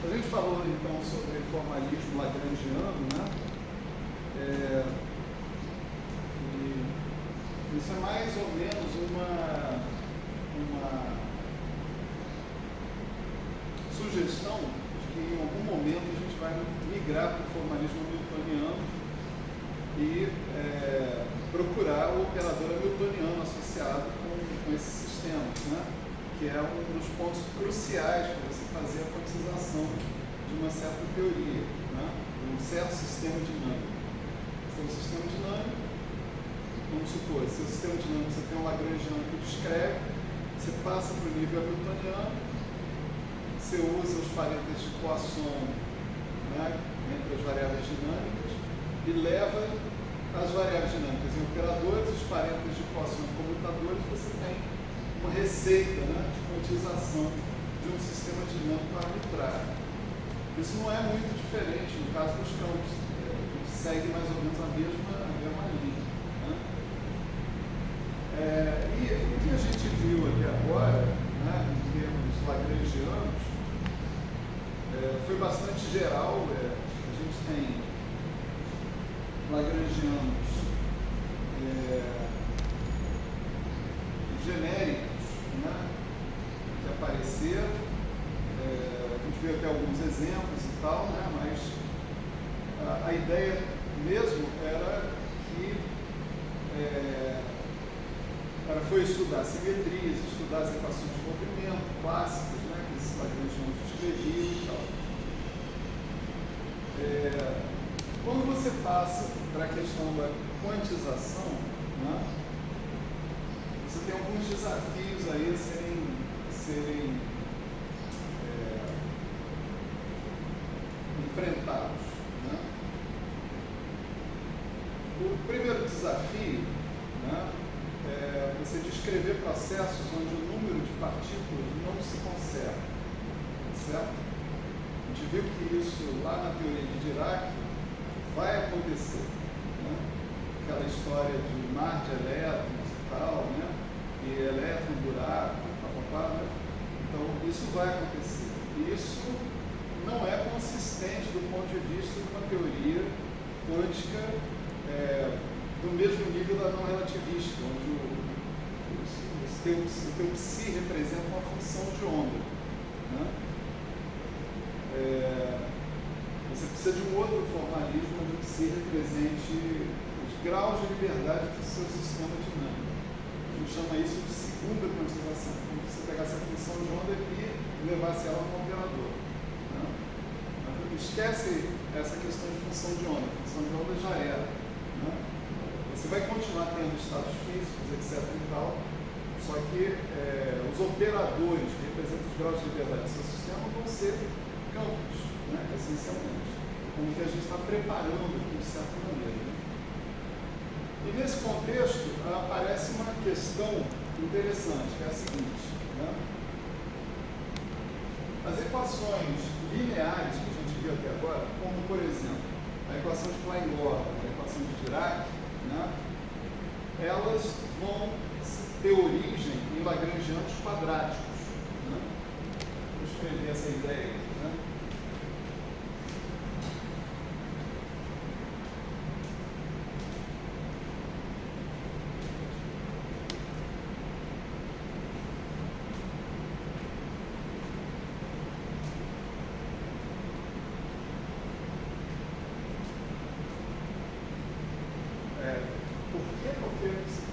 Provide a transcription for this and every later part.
A gente falou então sobre formalismo lagrangiano, né? E isso é mais ou menos uma sugestão de que em algum momento a gente vai migrar para o formalismo newtoniano e procurar o operador hamiltoniano associado com esses sistemas, né? Que é um dos pontos cruciais para você fazer a quantização de uma certa teoria, né? Um certo sistema dinâmico. Você tem um sistema dinâmico, vamos supor, se o sistema dinâmico você tem um lagrangiano que descreve, você passa para o nível hamiltoniano, você usa os parênteses de Poisson, né, entre as variáveis dinâmicas e leva as variáveis dinâmicas em operadores, os parênteses de Poisson em comutadores, você tem uma receita, né, de quantização de um sistema dinâmico arbitrário. Isso não é muito diferente no caso dos campos, segue mais ou menos a mesma linha. Né? E o que a gente viu aqui agora, né, em termos lagrangianos, foi bastante geral. A gente tem lagrangianos genéricos, né, que apareceram. A gente viu até alguns exemplos e tal, né, mas a ideia mesmo era que foi estudar simetrias, estudar as equações de movimento clássicas, né, que esses lagrangianos descreviam e tal. Quando você passa para a questão da quantização, né, você tem alguns desafios aí a serem enfrentados. Né? O primeiro desafio, né, é você descrever processos onde o número de partículas não se conserva, certo? A gente viu que isso lá na teoria de Dirac vai acontecer, né? Aquela história de mar de elétrons e tal, né? E elétron, buraco, papapá, né? Então isso vai acontecer. Isso não é consistente do ponto de vista de uma teoria quântica do mesmo nível da não relativista, onde o teu psi representa uma função de onda. Né? Você precisa de um outro formalismo onde o psi represente os graus de liberdade do seu sistema dinâmico. A gente chama isso de segunda quantização, como se você pegasse a função de onda e levasse ela no operador. Né? Esquece essa questão de função de onda. A função de onda já era. Né? Você vai continuar tendo estados físicos, etc. e tal, só que os operadores que representam os graus de liberdade do seu sistema vão ser campos, né? Essencialmente. Como que a gente está preparando aqui, de certa maneira. Né? E nesse contexto aparece uma questão interessante, que é a seguinte. Né? As equações lineares que a gente viu até agora, como por exemplo, a equação de Klein-Gordon, a equação de Dirac, né, elas vão ter origem em lagrangianos quadráticos. Né? Vou escrever essa ideia aqui. Né?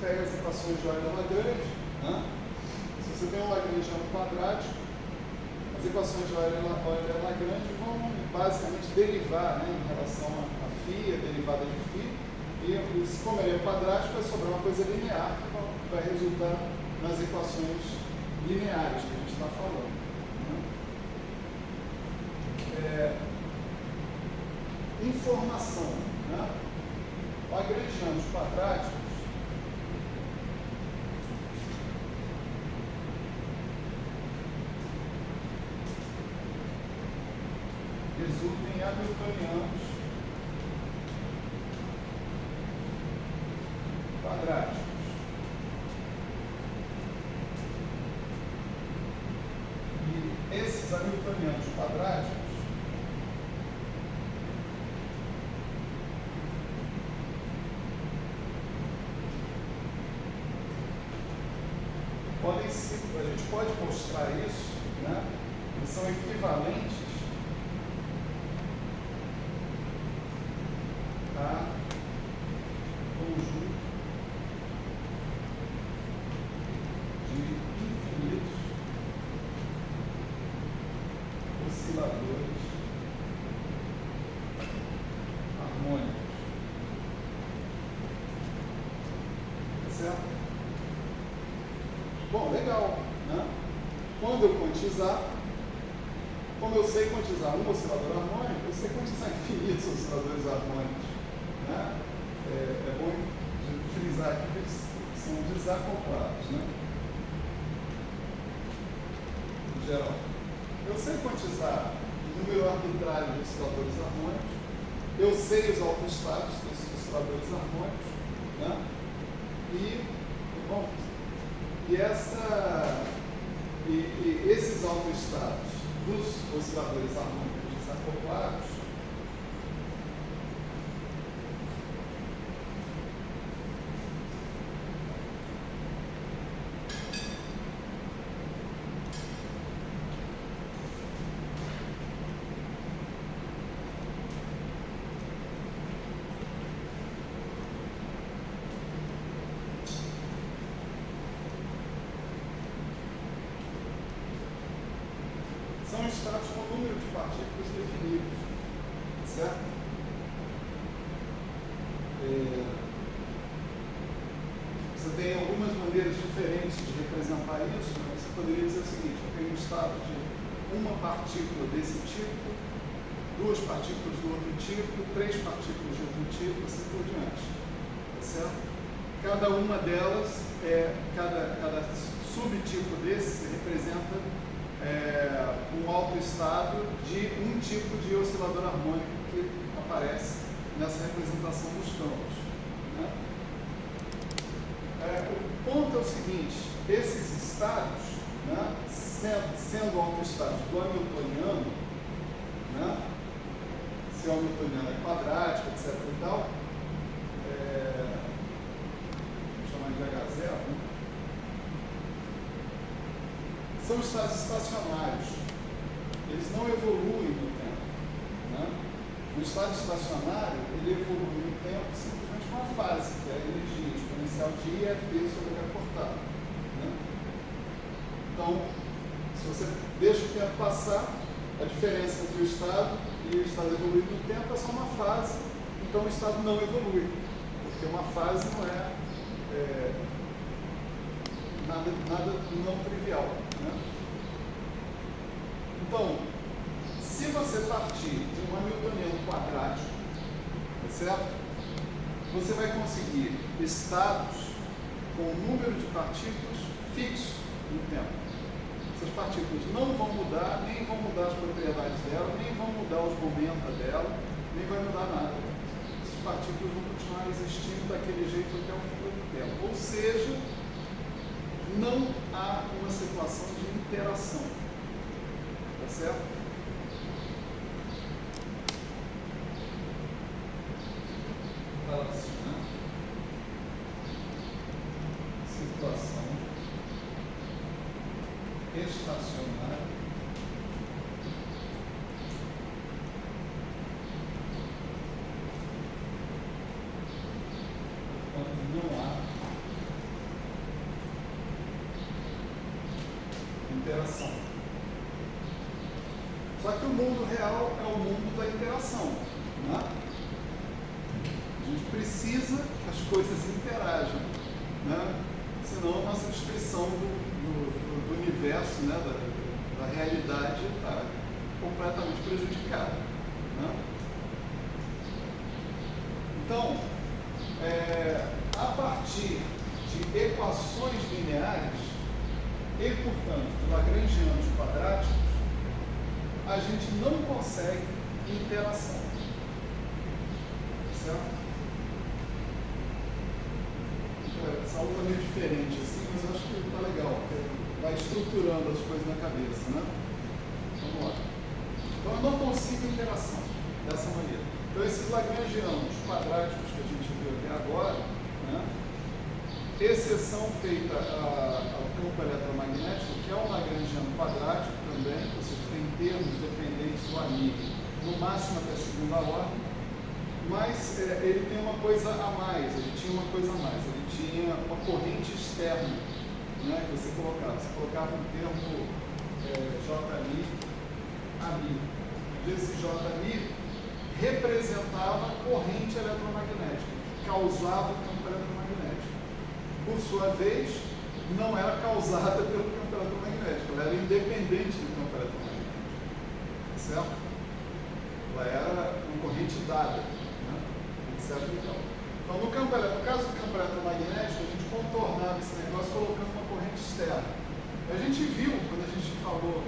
Pega as equações de Euler-Lagrange, né? Se você tem um lagrangiano quadrático, as equações de Euler-Lagrange vão basicamente derivar, né, em relação a φ, a derivada de φ, e como ele é quadrático, vai sobrar uma coisa linear que vai resultar nas equações lineares que a gente está falando. Né? Informação. Né? Lagrangianos quadráticos resultam em hamiltonianos quadráticos. E esses hamiltonianos quadráticos gente pode mostrar isso, né? Eles são equivalentes a conjunto de infinitos osciladores harmônicos. Tá certo? Bom, legal, né? Quando eu quantizar, como eu sei quantizar um oscilador harmônico, eu sei quantizar infinitos osciladores harmônicos, né? É bom frisar aqui que eles são desacoplados, né? Em geral. Eu sei quantizar o número arbitrário de osciladores harmônicos, eu sei os autoestados desses osciladores harmônicos, né? E esses autoestados dos osciladores harmônicos desacoplados são estados com número de partículas definidos, certo? Você tem algumas maneiras diferentes de representar isso, né? Você poderia dizer o seguinte: eu tenho um estado de uma partícula desse tipo, duas partículas do outro tipo, três partículas de outro tipo, assim por diante, tá certo? Cada uma delas, cada subtipo desse representa um autoestado de um tipo de oscilador harmônico que aparece nessa representação dos campos, né? O ponto é o seguinte: esses estados, né, sendo autoestados do Hamiltoniano, né, se o Hamiltoniano é quadrático, etc. e tal, vamos chamar de H0, né? São estados estacionários, eles não evoluem no tempo, né? O estado estacionário, ele evolui no tempo simplesmente com a fase, que é a energia exponencial de I é V sobre H cortado, né? Então, se você deixa o tempo passar, a diferença entre o estado e o estado evoluído no tempo é só uma fase, então o estado não evolui, porque uma fase não nada não trivial, né? Então, se você partir de um Hamiltoniano quadrático, tá certo? Você vai conseguir estados com um número de partículas fixo no tempo. Essas partículas não vão mudar, nem vão mudar as propriedades dela, nem vão mudar os momentos dela, nem vai mudar nada. Essas partículas vão continuar existindo daquele jeito até o fim do tempo. Ou seja, não há uma situação de interação. Tá certo? Fala assim, né? Situação estacionária quando não há interação. Só que o mundo real é o mundo da interação, né? A gente precisa que as coisas interajam, né? Senão a nossa descrição do universo, né, da realidade está completamente prejudicada, né? Então, a partir de equações lineares e, portanto, de lagrangianos quadráticos, a gente não consegue interação, certo? Essa aula é meio diferente assim, mas eu acho que está legal, porque vai estruturando as coisas na cabeça, né? Vamos lá. Então eu não consigo interação dessa maneira. Então esses lagrangianos quadráticos que a gente viu até agora, né, exceção feita ao campo eletromagnético, que é um lagrangiano quadrático também, ou seja, tem termos dependentes do amigo, no máximo até segunda ordem, mas ele tem uma coisa a mais, ele tinha uma coisa a mais, ele tinha uma corrente externa, né, que você colocava um termo JMI, AMI. Esse JMI representava a corrente eletromagnética, que causava o campo eletromagnético. Por sua vez, não era causada pelo campo eletromagnético, ela era independente do campo eletromagnético, certo? Ela era uma corrente dada, né? Etc. Então, no caso do campo eletromagnético, a gente contornava esse negócio colocando uma corrente externa. A gente viu, quando a gente falou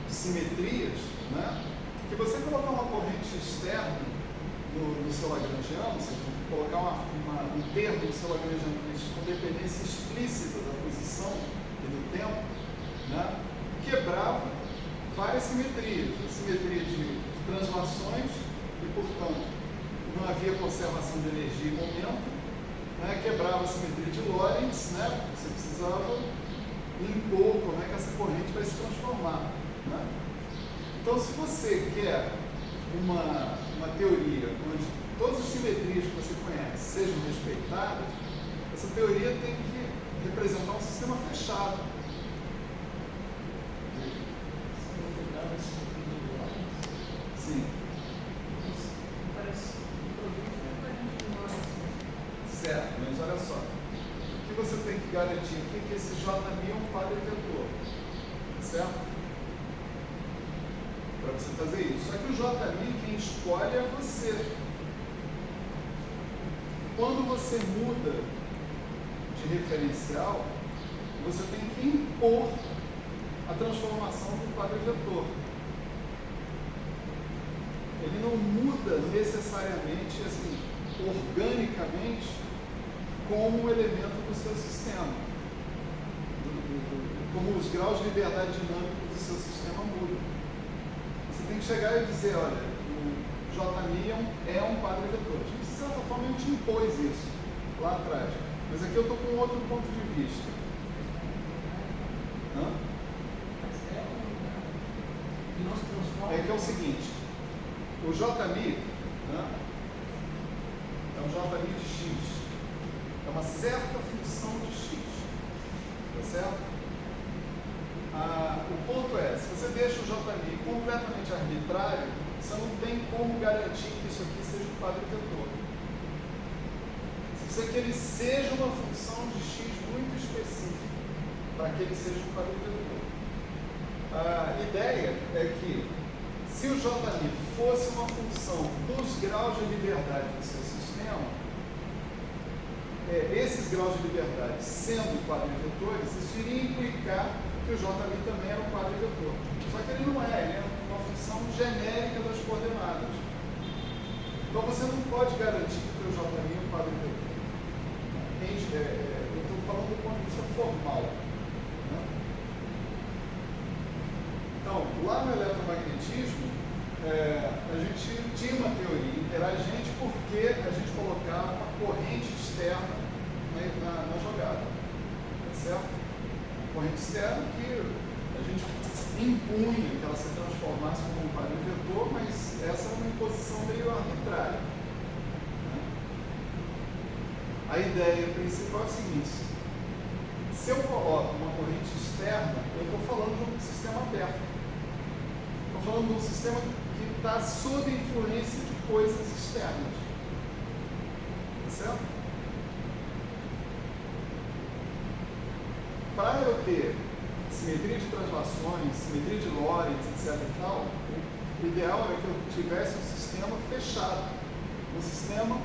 de simetrias, né, que você colocar uma corrente externa no seu lagrangiano, ou seja, colocar um termo no seu lagrangiano com dependência explícita da posição e do tempo, né, quebrava várias simetrias, a simetria de translações e, portanto, não havia conservação de energia e momento, né, quebrava a simetria de Lorentz, né, você precisava impor como é que essa corrente vai se transformar, né? Então, se você quer uma teoria onde todas as simetrias que você conhece sejam respeitadas, essa teoria tem que representar um sistema fechado. Sim. Certo, mas olha só. O que você tem que garantir aqui é que esse JMI é um padrão vetor. Certo? Para você fazer isso. Só que o JMI, quem escolhe é você. Quando você muda de referencial, você tem que impor a transformação do quadro vetor. Ele não muda necessariamente, assim, organicamente, como um elemento do seu sistema. Como os graus de liberdade dinâmica do seu sistema mudam. Você tem que chegar e dizer, olha, o JMI é um quadro vetor. De certa forma, a gente impôs isso lá atrás. Mas aqui eu estou com outro ponto de vista. É que é o seguinte, o JMI, né, é um JMI de X. É uma certa função de X. Tá certo? O ponto é, se você deixa o JMI completamente arbitrário, você não tem como garantir que isso aqui seja um quadro vetor. Você quer que ele seja uma função de X muito específica, para que ele seja um quadro vetor. A ideia é que, se o JMI fosse uma função dos graus de liberdade do seu sistema, esses graus de liberdade sendo quadrivetores, isso iria implicar que o JMI também era um quadrivetor. Só que ele não é, ele é uma função genérica das coordenadas. Então você não pode garantir que o teu JMI é um quadrivetor. Eu estou falando do ponto de vista formal. Né? Então, lá no eletromagnetismo, a gente tinha uma teoria interagente porque a gente colocava uma corrente externa na jogada. Tá certo? Corrente externa que a gente impunha que ela se transformasse como um quadro vetor, mas essa é uma imposição meio arbitrária. Né? A ideia principal é a seguinte: se eu coloco uma corrente externa, eu estou falando de um sistema aberto. Estou falando de um sistema que está sob influência de coisas externas. Tá certo? Para eu ter simetria de translações, simetria de Lorentz, etc. e tal, o ideal era que eu tivesse um sistema fechado. Um sistema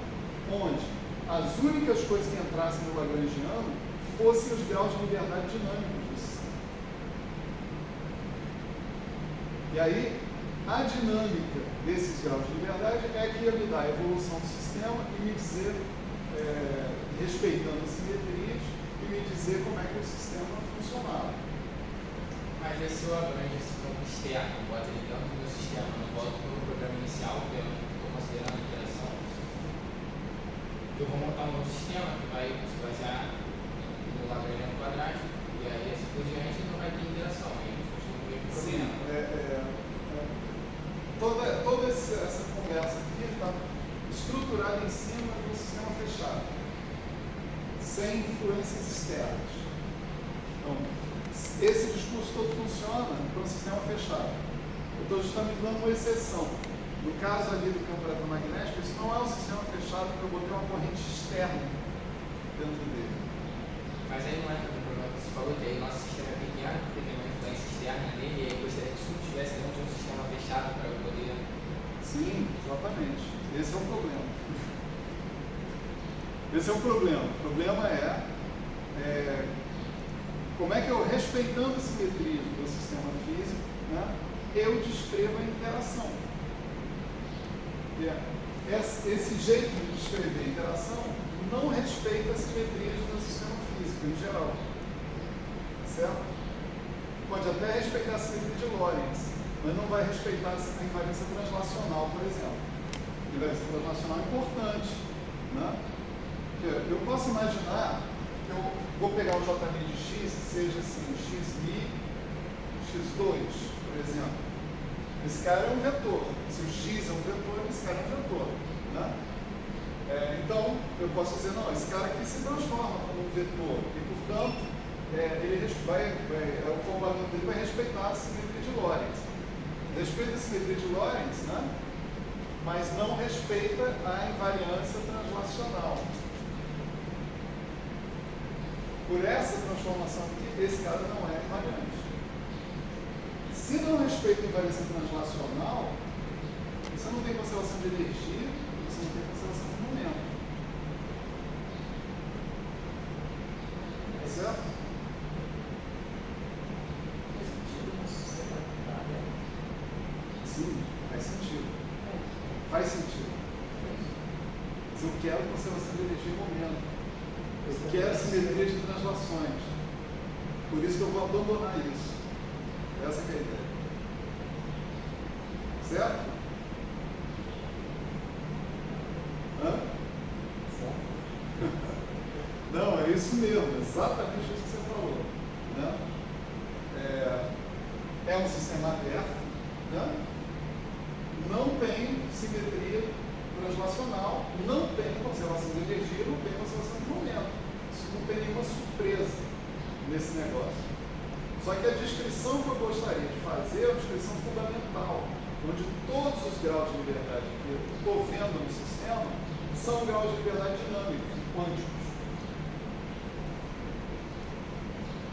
onde as únicas coisas que entrassem no lagrangiano fossem os graus de liberdade dinâmicos do sistema. E aí, a dinâmica desses graus de liberdade é que ia me dar a evolução do sistema e me dizer, respeitando as simetrias, e me dizer como é que o sistema funcionava. Mas esse Lagrange, esse campo externo, bota ele dentro do meu sistema, não bota pelo programa inicial, que eu estou considerando a interação? eu vou montar um novo sistema que vai se basear no Lagrangiano quadrático, e aí assim por diante não vai ter interação, aí a gente continua com o mesmo Sim, problema. toda essa conversa aqui está estruturada em cima de um sistema fechado, sem influências externas. Então, esse discurso todo funciona para um sistema fechado. Eu estou justamente dando uma exceção. No caso ali do campo eletromagnético, isso não é um sistema fechado que eu botei uma corrente externa dentro dele. Mas aí não é o problema que você falou, que aí nosso sistema é pequeno, porque tem uma influência externa nele, e aí eu gostaria que tudo estivesse dentro de um sistema fechado para eu poder... Sim, exatamente. Esse é o problema. Esse é o problema. O problema é como é que eu, respeitando a simetria do sistema físico, né, eu descrevo a interação. Esse jeito de descrever a interação não respeita a simetria do sistema físico em geral. Certo? Pode até respeitar a simetria de Lorentz, mas não vai respeitar a invariância translacional, por exemplo. A invariância translacional é importante. Né? Eu posso imaginar que eu vou pegar o J' de x, que seja assim, xi, x2, por exemplo. Esse cara é um vetor. Se o x é um vetor, esse cara é um vetor. Né? Então, eu posso dizer, não, esse cara aqui se transforma como um vetor. E, portanto, o comportamento dele vai respeitar a simetria de Lorentz. Respeita a simetria de Lorentz, né? Mas não respeita a invariância translacional. Por essa transformação aqui, esse cara não é invariante. Se não respeita a invariância translacional, você não tem conservação de energia, você não tem conservação de momento. Tá certo? Sim, faz sentido. Faz sentido. Mas eu quero conservação de energia e momento. Eu quero simetria de translações. Por isso que eu vou abandonar isso. Essa é a ideia. Certo? Hã? Não, é isso mesmo, exatamente isso que você falou. Né? É um sistema aberto, né? Não tem simetria translacional, não tem conservação de energia, não tem conservação de momento. Isso não tem nenhuma surpresa nesse negócio. Só que a descrição que eu gostaria de fazer é uma descrição fundamental, onde todos os graus de liberdade que eu estou vendo no sistema são graus de liberdade dinâmicos, quânticos.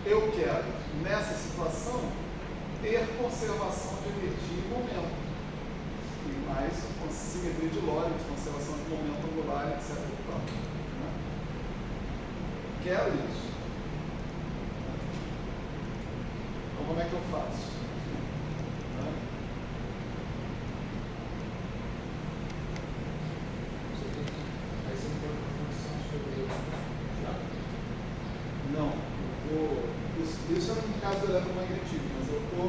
Eu quero, nessa situação, ter conservação de energia e momento. E mais simetria de Lorentz, conservação de momento angular, etc. Né? Quero isso. Então, como é que eu faço? Né? Aí você tem uma função sobre Não, isso é no caso do eletromagnetismo, mas eu estou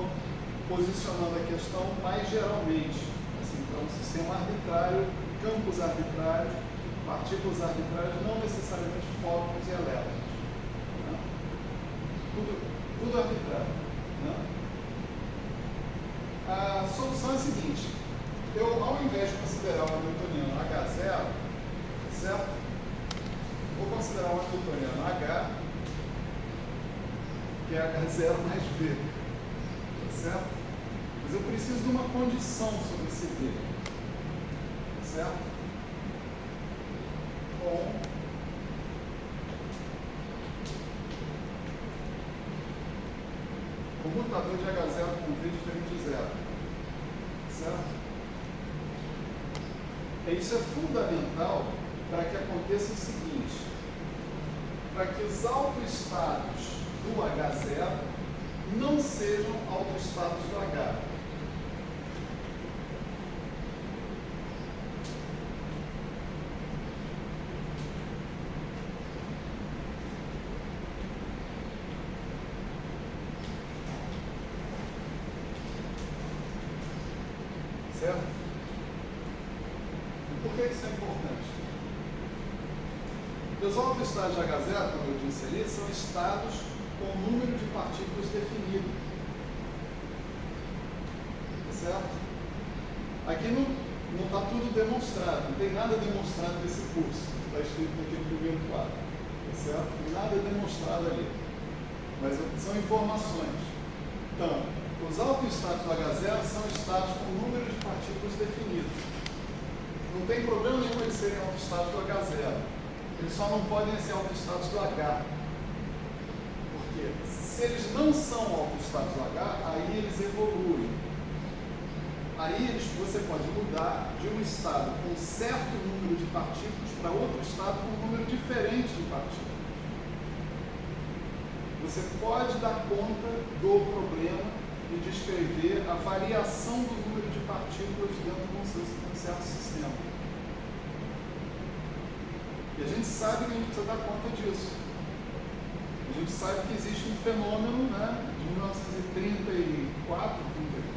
posicionando a questão mais geralmente, assim, para um sistema arbitrário, campos arbitrários, partículas arbitrárias, não necessariamente fótons e elétrons. Né? Tudo arbitrário. Né? A solução é a seguinte: eu, ao invés de considerar uma newtoniana H0, certo? Vou considerar uma newtoniana H, que é H0 mais V, tá certo? Mas eu preciso de uma condição sobre esse V, certo? Com comutador de H0 com V diferente de zero, certo? Isso é fundamental para que aconteça o seguinte: para que os autoestados do H0 não sejam autoestados do H. Certo? E por que isso é importante? Os autoestados de H0, como eu disse ali, são estados com número de partículas definido. Tá certo? Aqui não está tudo demonstrado, não tem nada demonstrado nesse curso, está escrito naquele primeiro quadro. Tá certo? Não tem nada demonstrado ali. Mas são informações. Então, os autoestados do H0 são estados com número de partículas definido. Não tem problema nenhum eles serem autoestados do H0. Eles só não podem ser autoestados do H. Por quê? Se eles não são autoestados do H, aí eles evoluem. Aí você pode mudar de um estado com certo número de partículas para outro estado com um número diferente de partículas. Você pode dar conta do problema e descrever a variação do número de partículas dentro de um certo sistema. E a gente sabe que a gente precisa dar conta disso. A gente sabe que existe um fenômeno, né, de 1934,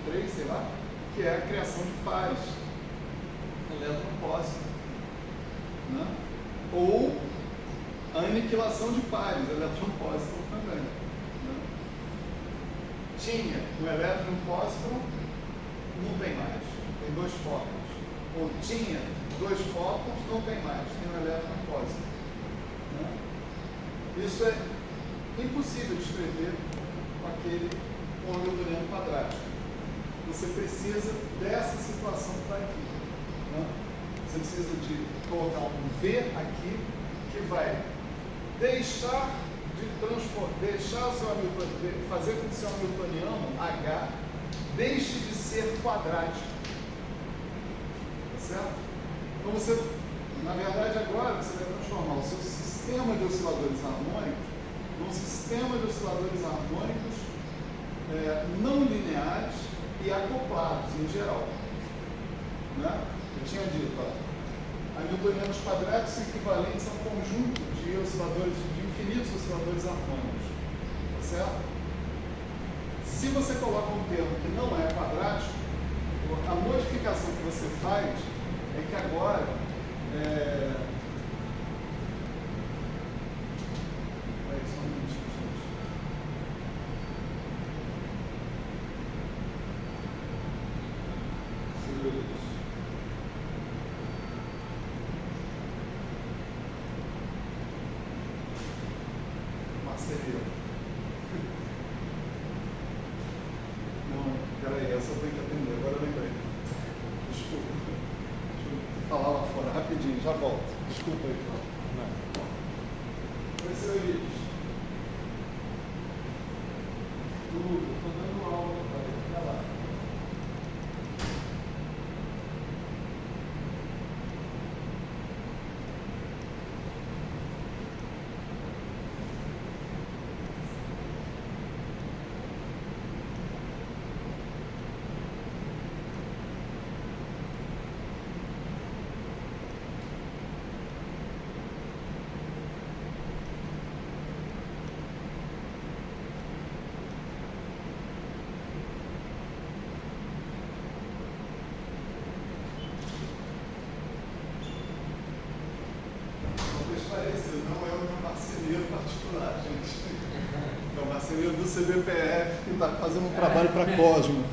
33, sei lá, que é a criação de pares, eletropósito, né? Ou a aniquilação de pares, eletropósito também. Né? Tinha um elétron e um pósitron, não tem mais, tem dois fótons. Ou tinha dois fótons, não tem mais, tem um elétron e um pósitron. Né? Isso é impossível de escrever com aquele hamiltoniano quadrático. Você precisa dessa situação que está aqui. Né? Você precisa de colocar um V aqui que vai deixar o seu hamiltoniano, fazer com que o seu hamiltoniano H deixe de ser quadrático. Tá certo? Então você, na verdade, agora você vai transformar o seu sistema de osciladores harmônicos num sistema de osciladores harmônicos não lineares e acoplados em geral. Né? Eu tinha dito, hamiltonianos quadráticos equivalentes a um conjunto de osciladores, de infinitos osciladores harmônicos. Tá certo? Se você coloca um termo que não é quadrático, a modificação que você faz é que agora só um minutinho, gente. Segura isso. Marcelino. Não, peraí, essa eu tenho que atender, agora eu lembrei. Desculpa. Deixa eu falar lá fora, rapidinho, já volto. Desculpa aí. Oi, seu Elias. Tudo, estou dando aula, vai lá. Não é o meu marceneiro particular, gente. É o marceneiro do CBPF que está fazendo um trabalho para Cosmo.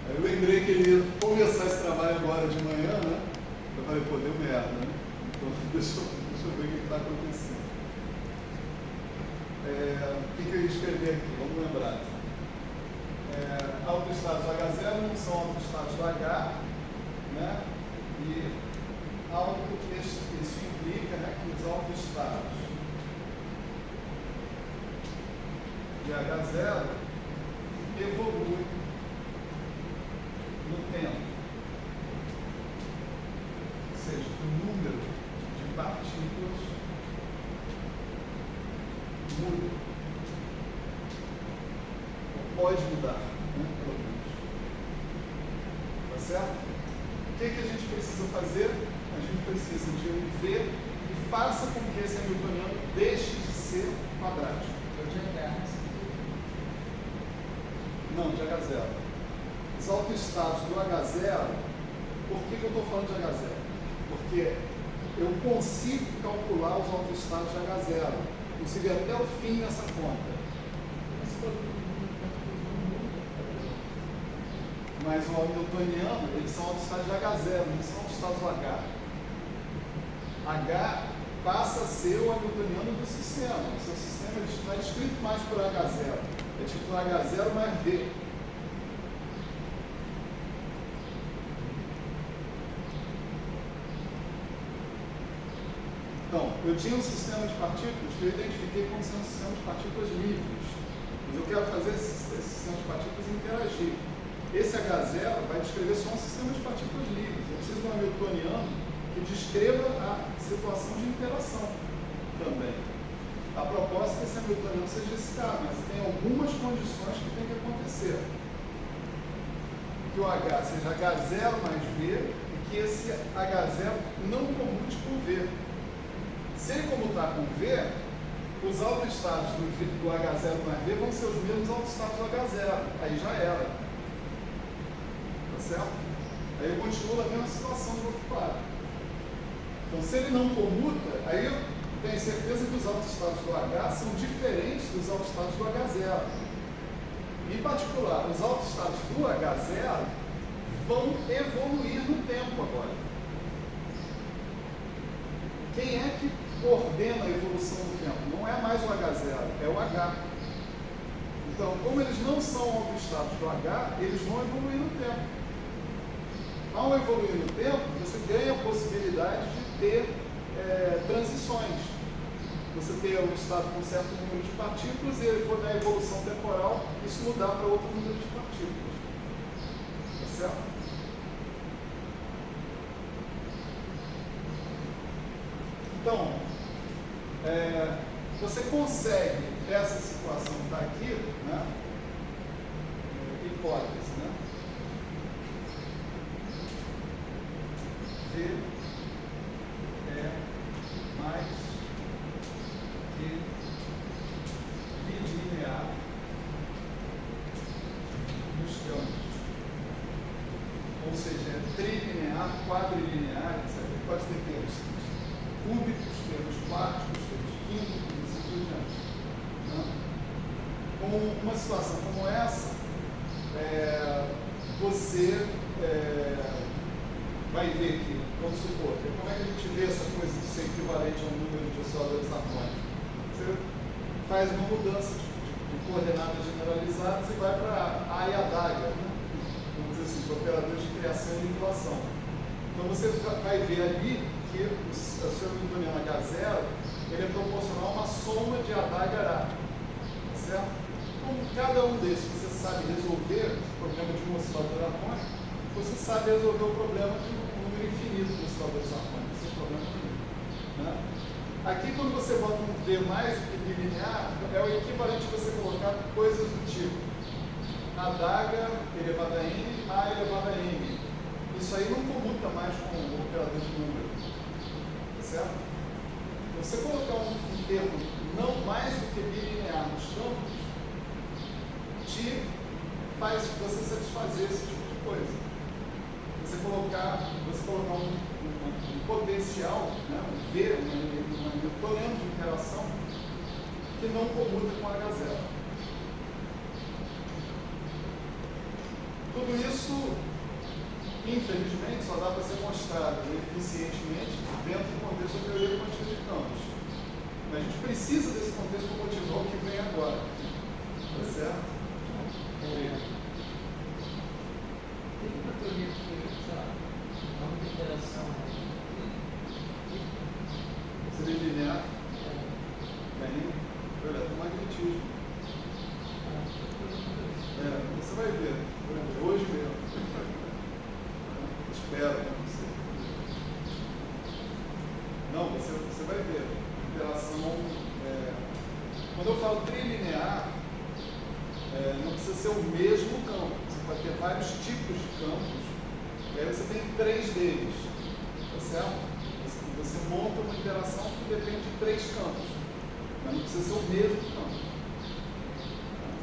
Aí eu lembrei que ele ia começar esse trabalho agora de manhã, né? Eu falei, pô, deu merda, né? Então deixa eu ver o que está acontecendo. O que eu ia escrever aqui? Vamos lembrar. Autoestados do H0 não são autoestados do H, né? E isso implica, né, que os autoestados de H0 evoluem no tempo. Ou seja, o número de partículas muda. Ou pode mudar, né, pelo menos. Tá certo? O que a gente precisa fazer? A gente precisa de um V que faça com que esse hamiltoniano deixe de ser quadrático. Não, de H0. Os autoestados do H0, por que eu estou falando de H0? Porque eu consigo calcular os autoestados de H0. Consigo ir até o fim nessa conta. Mas o hamiltoniano, eles são autoestados de H0, não são autoestados do H. H passa a ser o hamiltoniano do sistema. O seu sistema não é descrito mais por H0. É descrito por H0 mais V. Então, eu tinha um sistema de partículas que eu identifiquei como sendo um sistema de partículas livres. Mas eu quero fazer esse sistema de partículas interagir. Esse H0 vai descrever só um sistema de partículas livres. Eu preciso de um hamiltoniano que descreva a situação de interação também. A proposta é que esse hamiltoniano seja esse cara, mas tem algumas condições que tem que acontecer. Que o H seja H0 mais V e que esse H0 não comute com V. Se ele comutar com V, os autoestados do H0 mais V vão ser os mesmos autoestados do H0. Aí já era. Tá certo? Aí eu continuo na mesma situação do outro lado. Então, se ele não comuta, aí eu tenho certeza que os autoestados do H são diferentes dos autoestados do H0. Em particular, os autoestados do H0 vão evoluir no tempo agora. Quem é que ordena a evolução do tempo? Não é mais o H0, é o H. Então, como eles não são autoestados do H, eles vão evoluir no tempo. Ao evoluir no tempo, você ganha a possibilidade de ter transições. Você ter um estado com um certo número de partículas e ele for na evolução temporal, isso mudar para outro número de partículas. Tá certo? Então, você consegue, essa situação que está aqui, né? Hipótese, né? V é mais que bilinear nos campos. Ou seja, é trilinear, quadrilinear, etc. Pode ter termos cúbicos, termos quádricos, termos químicos e assim por diante. Né? Com uma situação como essa, você vai ver que, vamos supor, como é que a gente vê essa coisa de ser equivalente a um número de osciladores harmônicos? Você faz uma mudança de coordenadas generalizadas e vai para A e a daga, né? Vamos dizer assim, operadores de criação e aniquilação. Então você vai ver ali que o seu hamiltoniano H0 ele é proporcional a uma soma de A daga A, tá certo? Então, cada um desses você sabe resolver o problema de um oscilador harmônico, você sabe resolver o problema de um número infinito de osciladores harmônicos, sem problema nenhum. Né? Aqui, quando você bota um V mais do que bilinear, é o equivalente a você colocar coisas do tipo A daga elevado a N, A elevado a M. Isso aí não comuta mais com o operador de número. Tá certo? Você colocar um termo não mais do que bilinear nos campos, te faz você satisfazer esse tipo de coisa. Você colocar um potencial, né, um V, um hamiltoniano de interação que não comuta com H0. Tudo isso, infelizmente, só dá para ser mostrado eficientemente dentro do contexto da teoria quântica de campos. Mas a gente precisa desse contexto para motivar o que vem agora. Tá certo? Tem uma teoria que, sei lá, há muita interação. Seria linear? Bem, eletromagnetismo. Você vai ver, hoje mesmo. Espero, não sei. Não, você vai ver. Interação. Quando eu falo trilinear, não precisa ser o mesmo campo. Você pode ter vários tipos de campos. E aí você tem 3 deles. Tá certo? Você monta uma interação que depende de 3 campos. Mas não precisa ser o mesmo campo.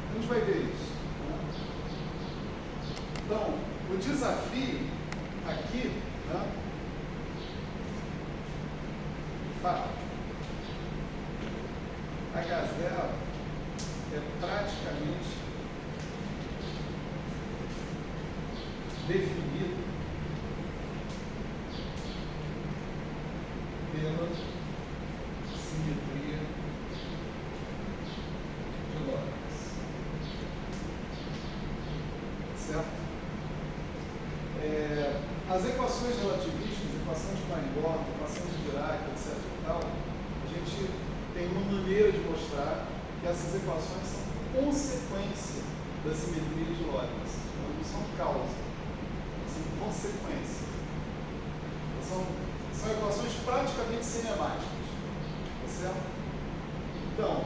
A gente vai ver isso. Né? Então, o desafio aqui, né, rápido. H0 é praticamente definido pela simetria de Lorentz. Certo? As equações relativistas, equação de Klein-Bort, equação de Dirac, etc. e tal, a gente tem uma maneira de mostrar que essas equações são consequência da simetria de Lorentz. Não são causa, são consequência. São equações praticamente cinemáticas. Tá certo? Então,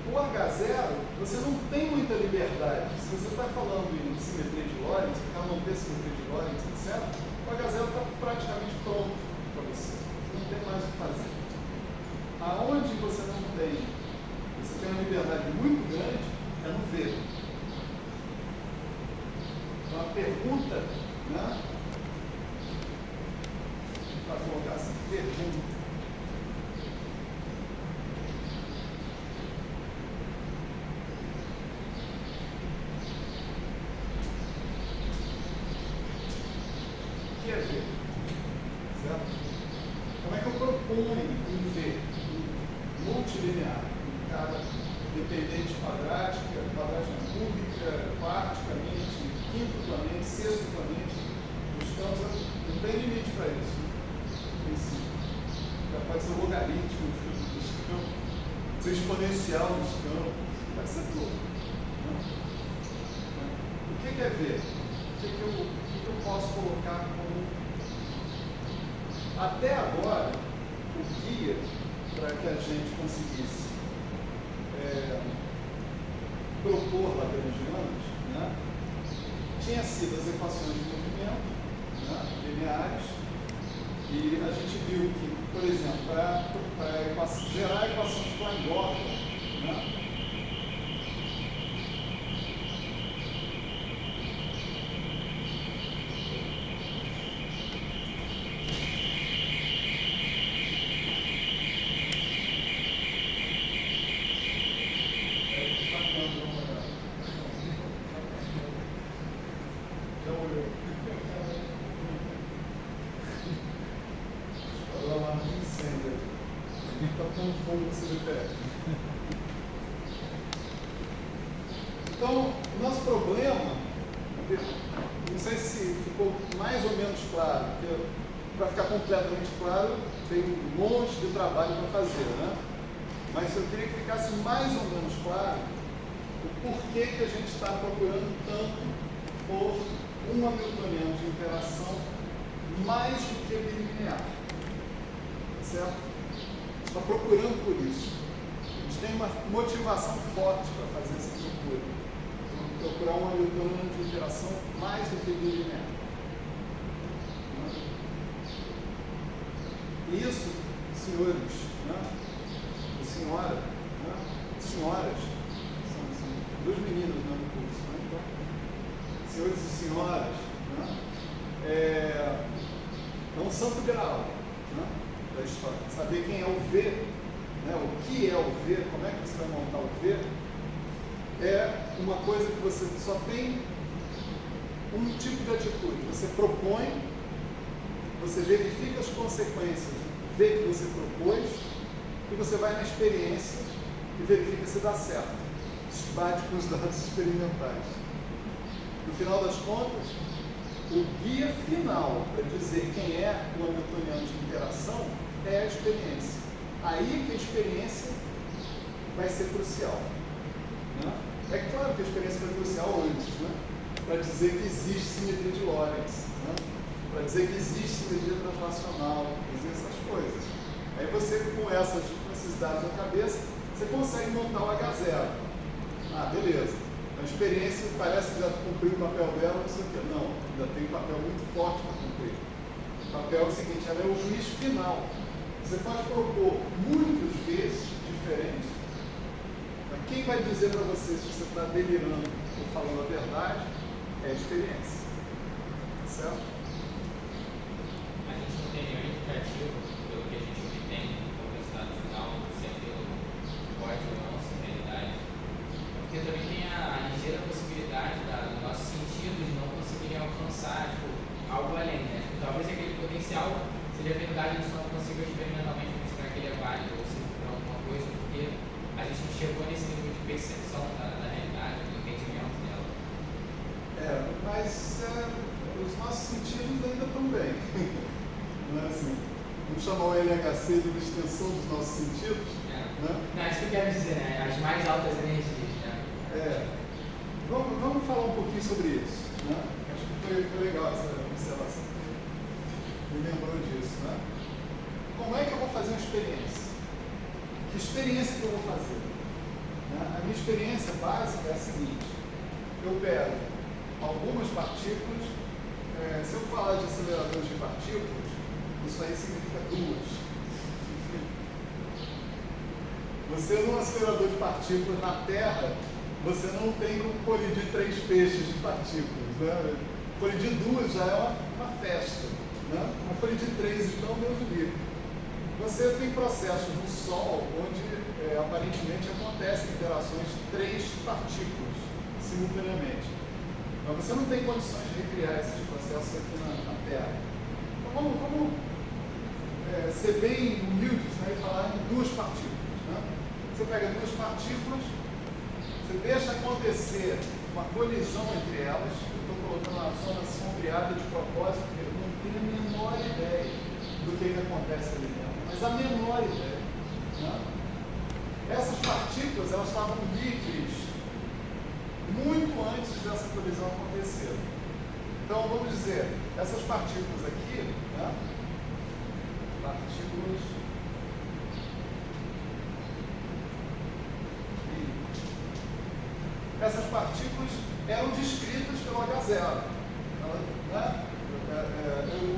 o H0, você não tem muita liberdade. Se você está falando em simetria de Lorentz, para não ter simetria de Lorentz, etc., o H0 está praticamente pronto para você. Você não tem mais o que fazer. Aonde você não tem, você tem uma liberdade muito grande, é no V. Então a pergunta, né? Para colocar assim, pergunta. O que é V? Certo? Como é que eu proponho um V multilinear, em cada dependente quadrática, cúbica, quarticamente, quintuplamento, sextuplamento, os campos, não tem limite para isso. Já pode ser logaritmo dos campos, ser exponencial dos campos, pode ser tudo. O que é V? O que eu posso colocar como... Até agora, o guia para que a gente conseguisse propor lagrangianos, né, tinha sido as equações de movimento, né, lineares, e a gente viu que, por exemplo, para gerar a equação de Klein-Bort, né, Então, o nosso problema, não sei se ficou mais ou menos claro, porque para ficar completamente claro, tem um monte de trabalho para fazer, né? Mas eu queria que ficasse mais ou menos claro o porquê que a gente está procurando tanto por um hamiltoniano de interação mais do que bilinear. Certo? Está procurando por isso. A gente tem uma motivação forte para fazer essa procura. Procurar um hamiltoniano de interação mais do que bilinear. Isso, senhores, né? E senhora, né? Senhoras, são dois meninos no curso, né? Então, senhores e senhoras, né? É um santo grau, né, da história. Saber quem é o V, né? O que é o V, como é que você vai montar o V, é uma coisa que você só tem um tipo de atitude. Você propõe, você verifica as consequências, vê que você propôs, e você vai na experiência e verifica se dá certo. Se bate com os dados experimentais. No final das contas, o guia final para dizer quem é o hamiltoniano de interação é a experiência. Aí que a experiência vai ser crucial. Né? É claro que a experiência foi crucial antes, né? Para dizer que existe simetria de Lorentz, né? Para dizer que existe simetria translacional, para dizer essas coisas. Aí você, com esses dados na cabeça, você consegue montar o H0. Ah, beleza. A experiência parece que já cumpriu o papel dela, não sei o quê. Não, ainda tem um papel muito forte para cumprir. O papel é o seguinte, ela é o juiz final. Você pode propor muitas vezes diferentes. Mas quem vai dizer para você se você está delirando ou falando a verdade é a experiência. Certo? A gente não tem nenhum indicativo, pelo que a gente obteve pode ou não ser realidade. Porque também tem a ligeira possibilidade do nosso sentido de não conseguirem alcançar tipo, algo além, né? Tipo, talvez aquele potencial seja verdade, a gente não consiga experimentalmente mostrar que ele é válido ou servir para alguma coisa, porque a gente não chegou nesse nível de percepção da realidade, do entendimento dela. Mas os nossos sentidos ainda estão bem. Não é assim? Vamos chamar o LHC de uma extensão dos nossos sentidos? Né? Não, isso que eu quero dizer, né? As mais altas energias, né? Vamos falar um pouquinho sobre isso. Né? Acho que foi legal essa observação. Me lembrou disso. Né? Como é que eu vou fazer uma experiência? Que experiência que eu vou fazer? Né? A minha experiência básica é a seguinte: eu pego algumas partículas. Se eu falar de aceleradores de partículas, isso aí significa duas. Você, num acelerador de partículas na Terra, você não tem como colidir 3 feixes de partículas. Né? Colidir 2 já é uma festa. Né? Mas colidir 3, então, Deus o livre. Você tem processos no Sol onde aparentemente acontecem interações de 3 partículas simultaneamente. Mas você não tem condições de recriar esses processos aqui na Terra. Então vamos ser bem humildes, né, e falar em 2 partículas. Né? Você pega 2 partículas, você deixa acontecer uma colisão entre elas. Eu estou colocando uma zona sombreada de propósito, porque eu não tenho a menor ideia do que acontece ali dentro. Mas a menor ideia. Né? Essas partículas, elas estavam livres muito antes dessa colisão acontecer. Então, vamos dizer, essas partículas aqui, né? Partículas essas partículas eram descritas pelo H0. Né?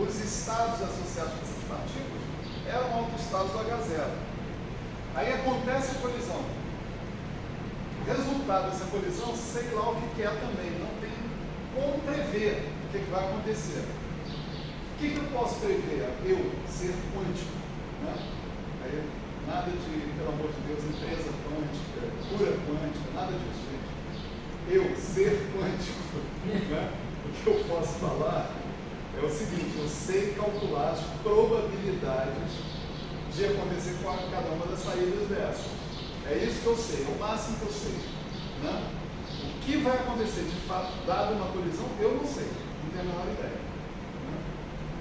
Os estados associados com essas partículas eram autoestados do H0. Aí acontece a colisão. O resultado dessa colisão, sei lá o que é também, não tem como prever o que vai acontecer. O que eu posso prever? Eu, ser quântico. Né? Aí, nada de, pelo amor de Deus, empresa quântica, cura quântica, nada disso, gente. Eu, ser quântico. Né? O que eu posso falar é o seguinte: eu sei calcular as probabilidades de acontecer com cada uma das saídas dessas. É isso que eu sei, é o máximo que eu sei. Né? O que vai acontecer de fato, dado uma colisão, eu não sei, não tenho a menor ideia. Né?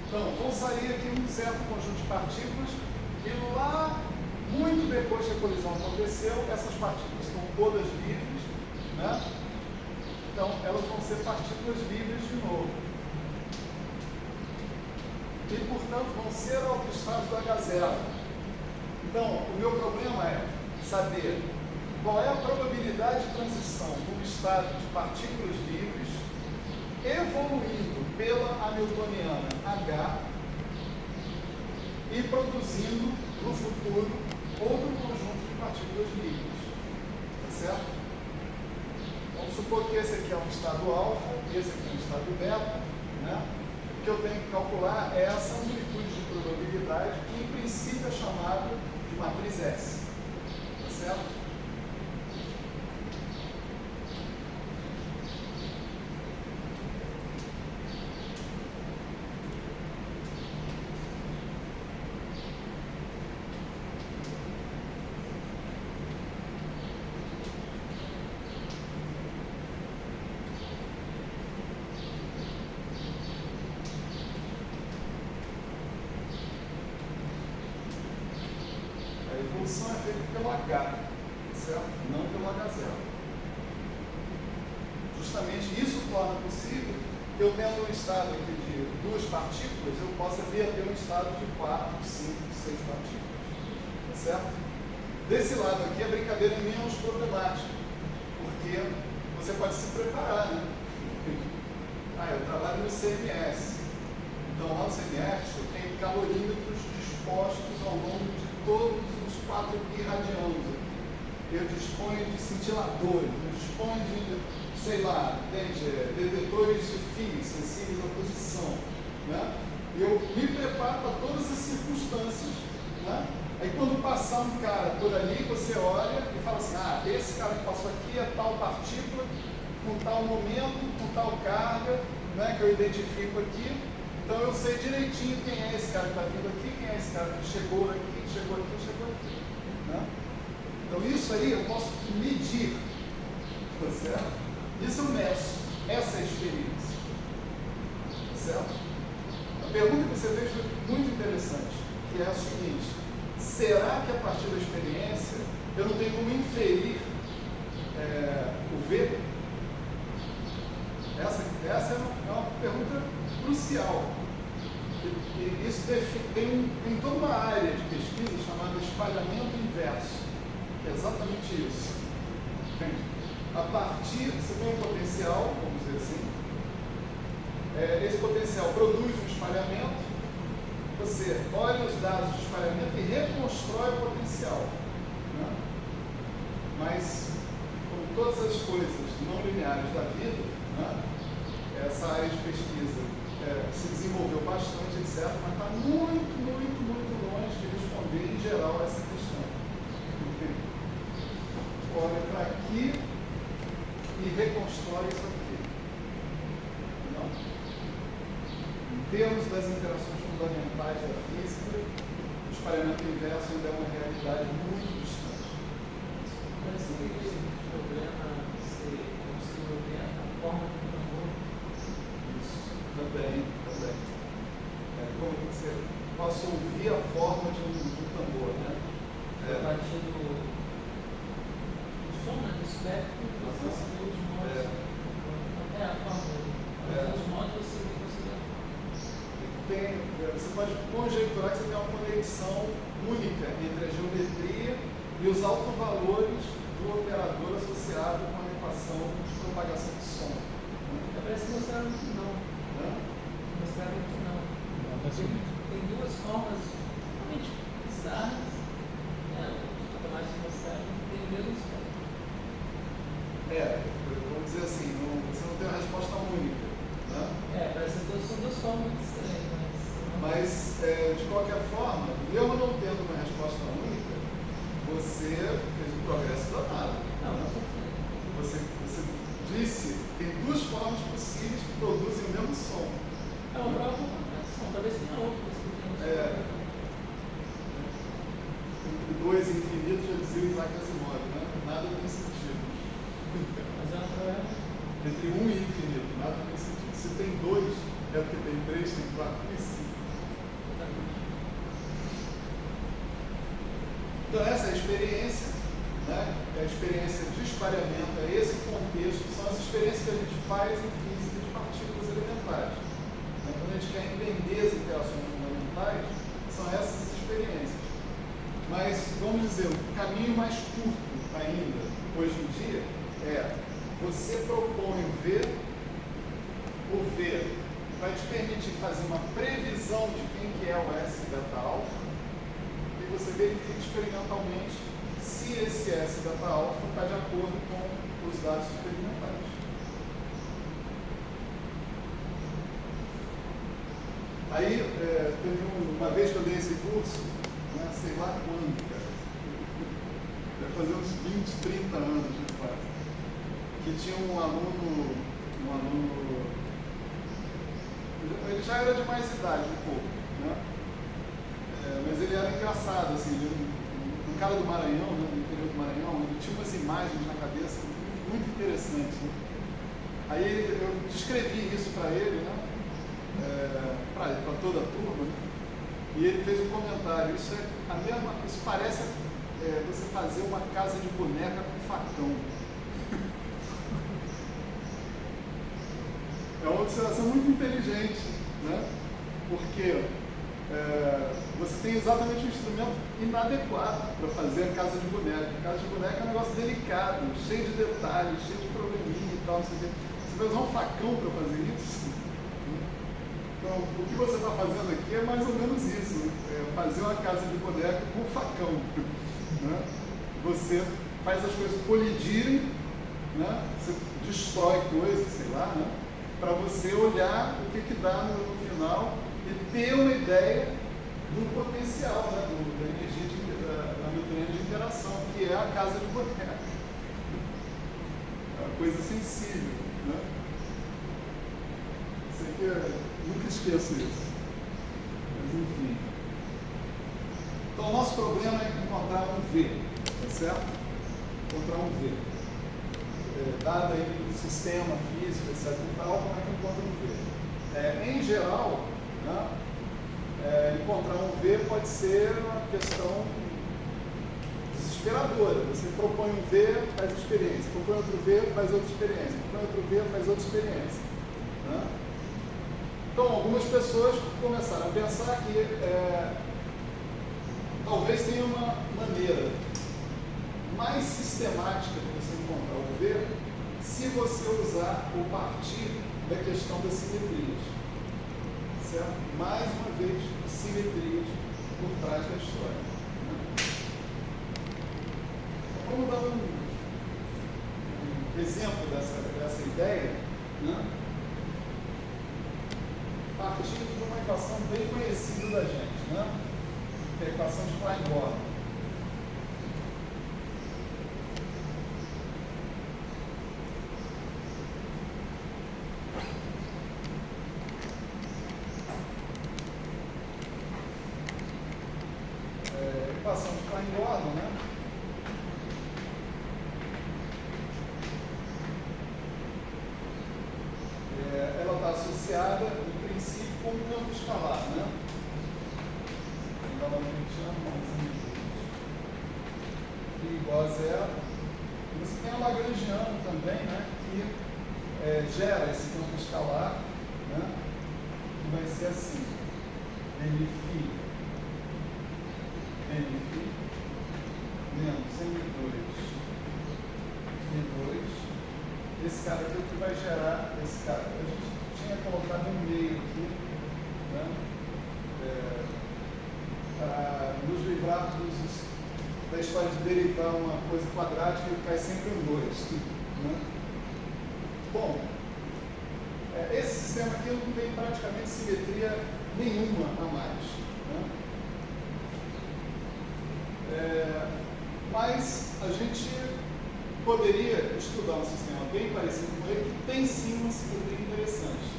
Então, vão sair aqui um certo conjunto de partículas, e lá, muito depois que a colisão aconteceu, essas partículas estão todas livres, né? Então elas vão ser partículas livres de novo. E, portanto, vão ser autoestados do H0. Então, o meu problema é saber qual é a probabilidade de transição de um estado de partículas livres evoluindo pela hamiltoniana H e produzindo, no futuro, outro conjunto de partículas livres. Tá certo? Vamos supor que esse aqui é um estado alfa, esse aqui é um estado beta, né? O que eu tenho que calcular é essa amplitude de probabilidade, que em princípio é chamada de matriz S. Tá certo? A evolução é feita pelo H, certo? Não pelo H0. Justamente isso torna possível que eu tendo um estado aqui de 2 partículas, eu possa vir a ter um estado de 4, 5, 6 partículas. Tá certo? Desse lado aqui a brincadeira é menos problemática, porque você pode se preparar, né? Eu trabalho no CMS. Então lá no CMS eu tenho calorímetros dispostos ao longo de todos os 4 birradianos aqui. Eu disponho de cintiladores, eu disponho de, sei lá, detetores de fios sensíveis à posição. Né? E eu me preparo para todas as circunstâncias, né? Aí quando passar um cara por ali, você olha e fala assim, esse cara que passou aqui é tal partícula, com tal momento, com tal carga, né, que eu identifico aqui. Então eu sei direitinho quem é esse cara que está vindo aqui, quem é esse cara que chegou aqui, chegou aqui, chegou aqui. Né? Então isso aí eu posso medir, tá certo? Isso eu meço, essa é a experiência. Tá certo? A pergunta que você fez foi muito interessante, que é a seguinte: será que a partir da experiência eu não tenho como inferir o ver? Essa é uma pergunta crucial. E isso tem toda uma área de pesquisa chamada espalhamento inverso, que é exatamente isso. Entende? A partir, você tem um potencial, vamos dizer assim, esse potencial produz um espalhamento, você olha os dados de espalhamento e reconstrói o potencial. Né? Mas, como todas as coisas não lineares da vida, né, essa área de pesquisa se desenvolveu bastante, etc., mas está muito, muito, muito longe de responder em geral a essa questão. Olha para aqui e reconstrói isso aqui. Não. Em termos das interações fundamentais da física, o espalhamento inverso ainda é uma realidade muito distante. Parece que esse problema se desenvolver a forma do tambor. Isso, também. Como você possa ouvir a forma de um tambor, né? A partir do som, né, do espectro, você consegue os modos. Até a forma dos modos você consegue. Você pode conjecturar que você tem uma conexão única entre a geometria e os autovalores do operador associado com a equação de propagação de som. Parece que mostraram que não. Mostraram que não. Tem duas formas realmente bizarras, capazes de mostrar que tem o mesmo espectro. Vamos dizer assim, você não tem uma resposta única. Né? Parece que são duas formas muito estranhas. Mas, de qualquer forma, mesmo não tendo uma resposta única, você fez um progresso danado. Você disse que tem duas formas possíveis que produzem o mesmo som. É uma prova de comparação, talvez tenha outras. Entre dois infinitos, já dizia Isaac Asimov, né? Nada tem sentido. Mas é uma prova. Entre um e infinito, nada tem sentido. Se tem dois, é porque tem três, tem quatro, tem cinco. Então essa é a experiência, né? É a experiência de espalhamento, é esse contexto, são as experiências que a gente faz em física de partículas elementares. Quando a gente quer entender as interações fundamentais, são essas experiências. Mas, vamos dizer, o caminho mais curto ainda, hoje em dia, é você propõe ver, o ver vai te permitir fazer uma previsão de quem que é o S beta alfa, e você verifica experimentalmente se esse S beta alfa está de acordo com os dados experimentais. Aí, teve uma vez que eu dei esse curso, né, sei lá quando, cara, deve fazer uns 20, 30 anos de fato, que tinha um aluno, ele já era de mais idade um pouco, né? Mas ele era engraçado, assim, um cara do Maranhão, né, do interior do Maranhão, ele tinha umas imagens na cabeça muito interessantes, né? Aí eu descrevi isso para ele, né? Para toda a turma, né? E ele fez um comentário: isso parece você fazer uma casa de boneca com facão. É uma observação muito inteligente, né? Porque você tem exatamente um instrumento inadequado para fazer a casa de boneca. A casa de boneca é um negócio delicado, cheio de detalhes, cheio de probleminha e tal, não sei o quê. Você vai usar um facão para fazer isso? Então, o que você está fazendo aqui é mais ou menos isso, fazer uma casa de boneca com facão. Né? Você faz as coisas colidirem, né? Você destrói coisas, sei lá, né? Para você olhar o que dá no final e ter uma ideia do potencial, né? Da energia de newtoniana de interação, que é a casa de boneco. É uma coisa sensível, né? Isso aqui eu nunca esqueço isso. Mas enfim. Então o nosso problema é encontrar um V, tá certo? Encontrar um V. Dado aí o sistema físico, etc. e tal, como é que encontra um V? Em geral, né, encontrar um V pode ser uma questão desesperadora. Você propõe um V, faz experiência. Propõe outro V, faz outra experiência. Propõe outro V, faz outra experiência. Né? Então, algumas pessoas começaram a pensar que talvez tenha uma maneira mais sistemática de você encontrar o V se você usar ou partir da questão das simetrias. Certo? Mais uma vez, simetrias por trás da história. Né? Vamos dar um exemplo dessa ideia, né? Partindo de uma equação bem conhecida da gente, né? Que é a equação de Klein-Gordon. Equação de Klein-Gordon, né? Ela está associada, em princípio, com um campo escalar, né? Novamente, φ igual a zero. Você tem o Lagrangiano também, né? Que gera esse campo escalar, né? Que vai ser assim: Nφ menos M2 V2. Esse cara aqui é o que vai gerar esse cara. A gente tinha colocado um meio aqui, né? Para nos livrar da história de derivar uma coisa quadrática e cai sempre um 2. Né? Bom, esse sistema aqui não tem praticamente simetria nenhuma a mais. Né? Mas a gente poderia estudar um sistema bem parecido com ele que tem sim uma simetria interessante,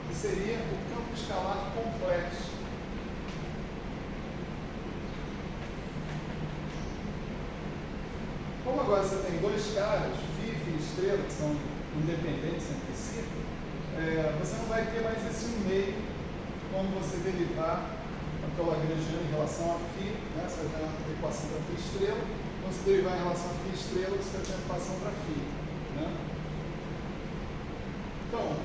que seria o campo escalar complexo. Como agora você tem dois caras, φ e estrela, que são independentes entre si, você não vai ter mais esse meio quando você derivar a Lagrangiana em relação a φ, né? Você vai ter uma equação para φ estrela. Quando você derivar em relação a φ estrela, você vai ter uma equação para φ. Né? Então,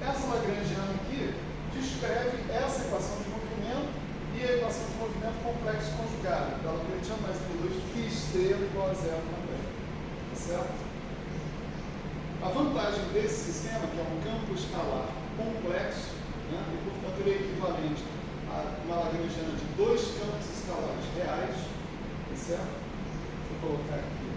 essa Lagrangiana aqui descreve essa equação de movimento e a equação de movimento complexo conjugado. Da Lagrangiana mais M2 φ estrela igual a zero também. Tá certo? A vantagem desse sistema, que é um campo escalar complexo, né? E portanto ele é equivalente a uma Lagrangiana de dois campos escalares reais, tá certo? Vou colocar aqui.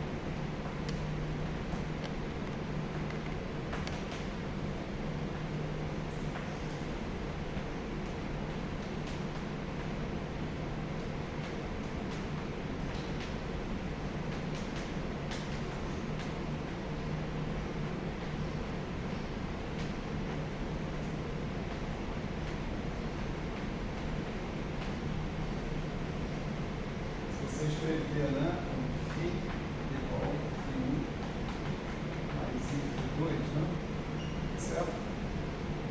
Escrever, né? φ igual a φ1 mais φ2, né? Certo?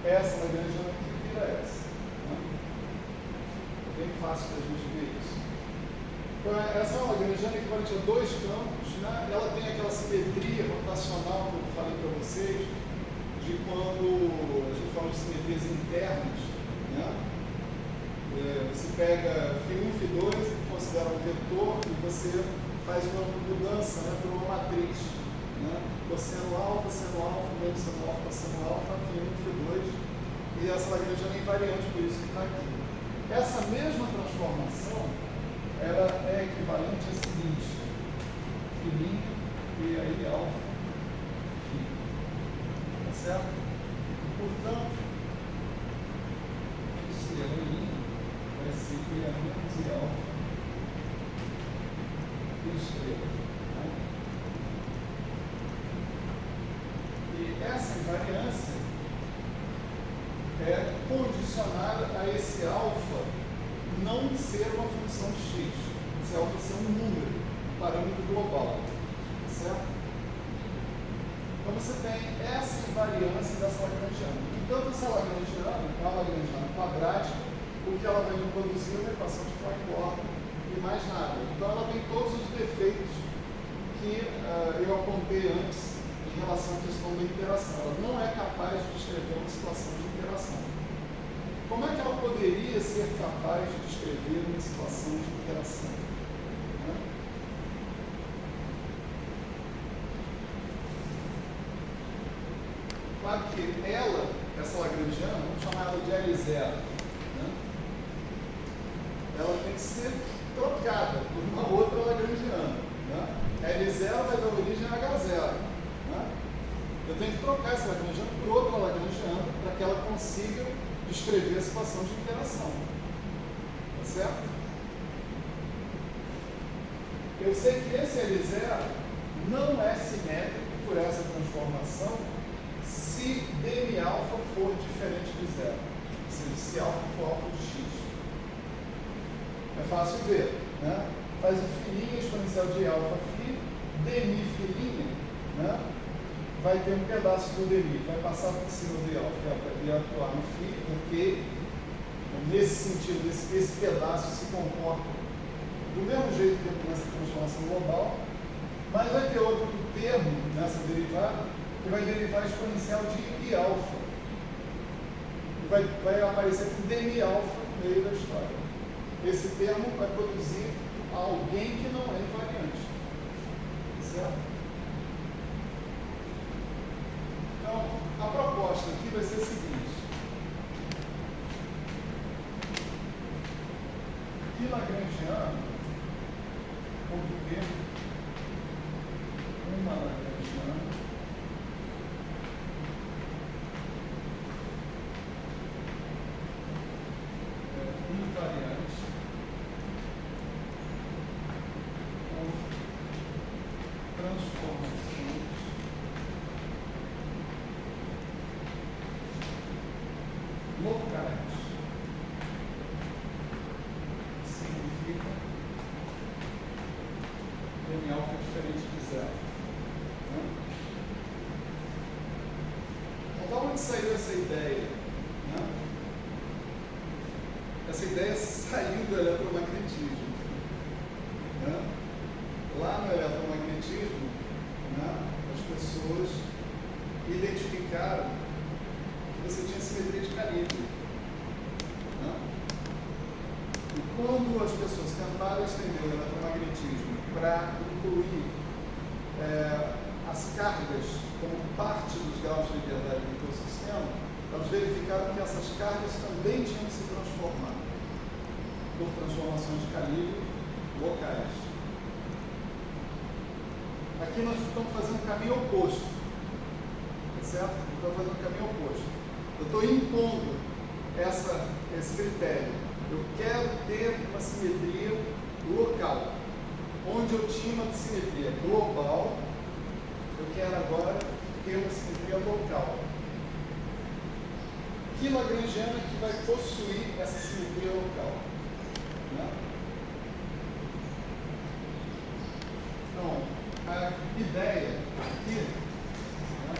Essa Lagrangiana aqui vira essa. Né? É bem fácil para a gente ver isso. Então, essa é uma Lagrangiana equivalente a dois campos, né? Ela tem aquela simetria rotacional que eu falei para vocês, de quando a gente fala de simetrias internas, né? Você pega φ1 e φ2, considera um vetor e você faz uma mudança, né, por uma matriz. Né? Cosseno alfa, menos seno alfa, cosseno alfa, φ1 e φ2. E essa Lagrangiana é invariante, por isso que está aqui. Essa mesma transformação ela é equivalente à seguinte: φ' e aí alfa, φ. Tá certo? E, portanto, estrela I vai ser P a menos I alfa e estrelas. Né? E essa invariância é condicionada a esse alfa não ser uma função de x, esse alfa ser um número, um parâmetro global, certo? Então você tem essa invariância dessa lagrangiana. Então essa lagrangiana, a lagrangiana quadrática, o que ela vai me produzir é uma equação de Poisson e mais nada. Então ela tem todos os defeitos que eu apontei antes em relação à questão da interação. Ela não é capaz de descrever uma situação de interação. Como é que ela poderia ser capaz de descrever uma situação de interação? Né? Claro que ela, essa lagrangiana, vamos chamar ela de L0, né? Ela tem que ser trocada por uma outra lagrangiana. Né? L0 vai dar origem a H0. Né? Eu tenho que trocar essa lagrangiana por outra lagrangiana para que ela consiga descrever a situação de interação. Tá certo? Eu sei que esse L0 não é simétrico por essa transformação se dm-alfa for diferente de zero. Ou seja, se alfa for alfa de x. É fácil ver, né? Faz o filhinho exponencial de alfa φ, dmi filhinha, né? Vai ter um pedaço do dmi, vai passar por cima do alfa e atuar no φ, porque nesse sentido, esse pedaço se comporta do mesmo jeito que nessa transformação global, mas vai ter outro termo nessa derivada que vai derivar exponencial de I alfa. E vai aparecer com dmi alfa no meio da história. Esse termo vai produzir alguém que não é invariante. Certo? Então, a proposta aqui vai ser a seguinte. Que lagrangiano, ponto B, uma lagrangiana, invariante por transformações locais significa dm alfa diferente de zero. Né? Então, da onde saiu essa ideia? Né? Essa ideia saiu do eletromagnetismo. Né? Lá no eletromagnetismo, né, as pessoas identificaram que você tinha simetria de calibre. Né? E quando as pessoas tentaram estender o eletromagnetismo para incluir as cargas como parte dos graus de liberdade do ecossistema, elas verificaram que essas cargas também tinham que se transformar por transformações de calibre locais. Aqui nós estamos fazendo o caminho oposto, certo? Estamos fazendo o caminho oposto. Eu estou impondo esse critério. Eu quero ter uma simetria local. Onde eu tinha uma simetria global, eu quero agora ter uma simetria local. Que lagrangiana que vai possuir essa simetria local? Né? Então, a ideia aqui, né,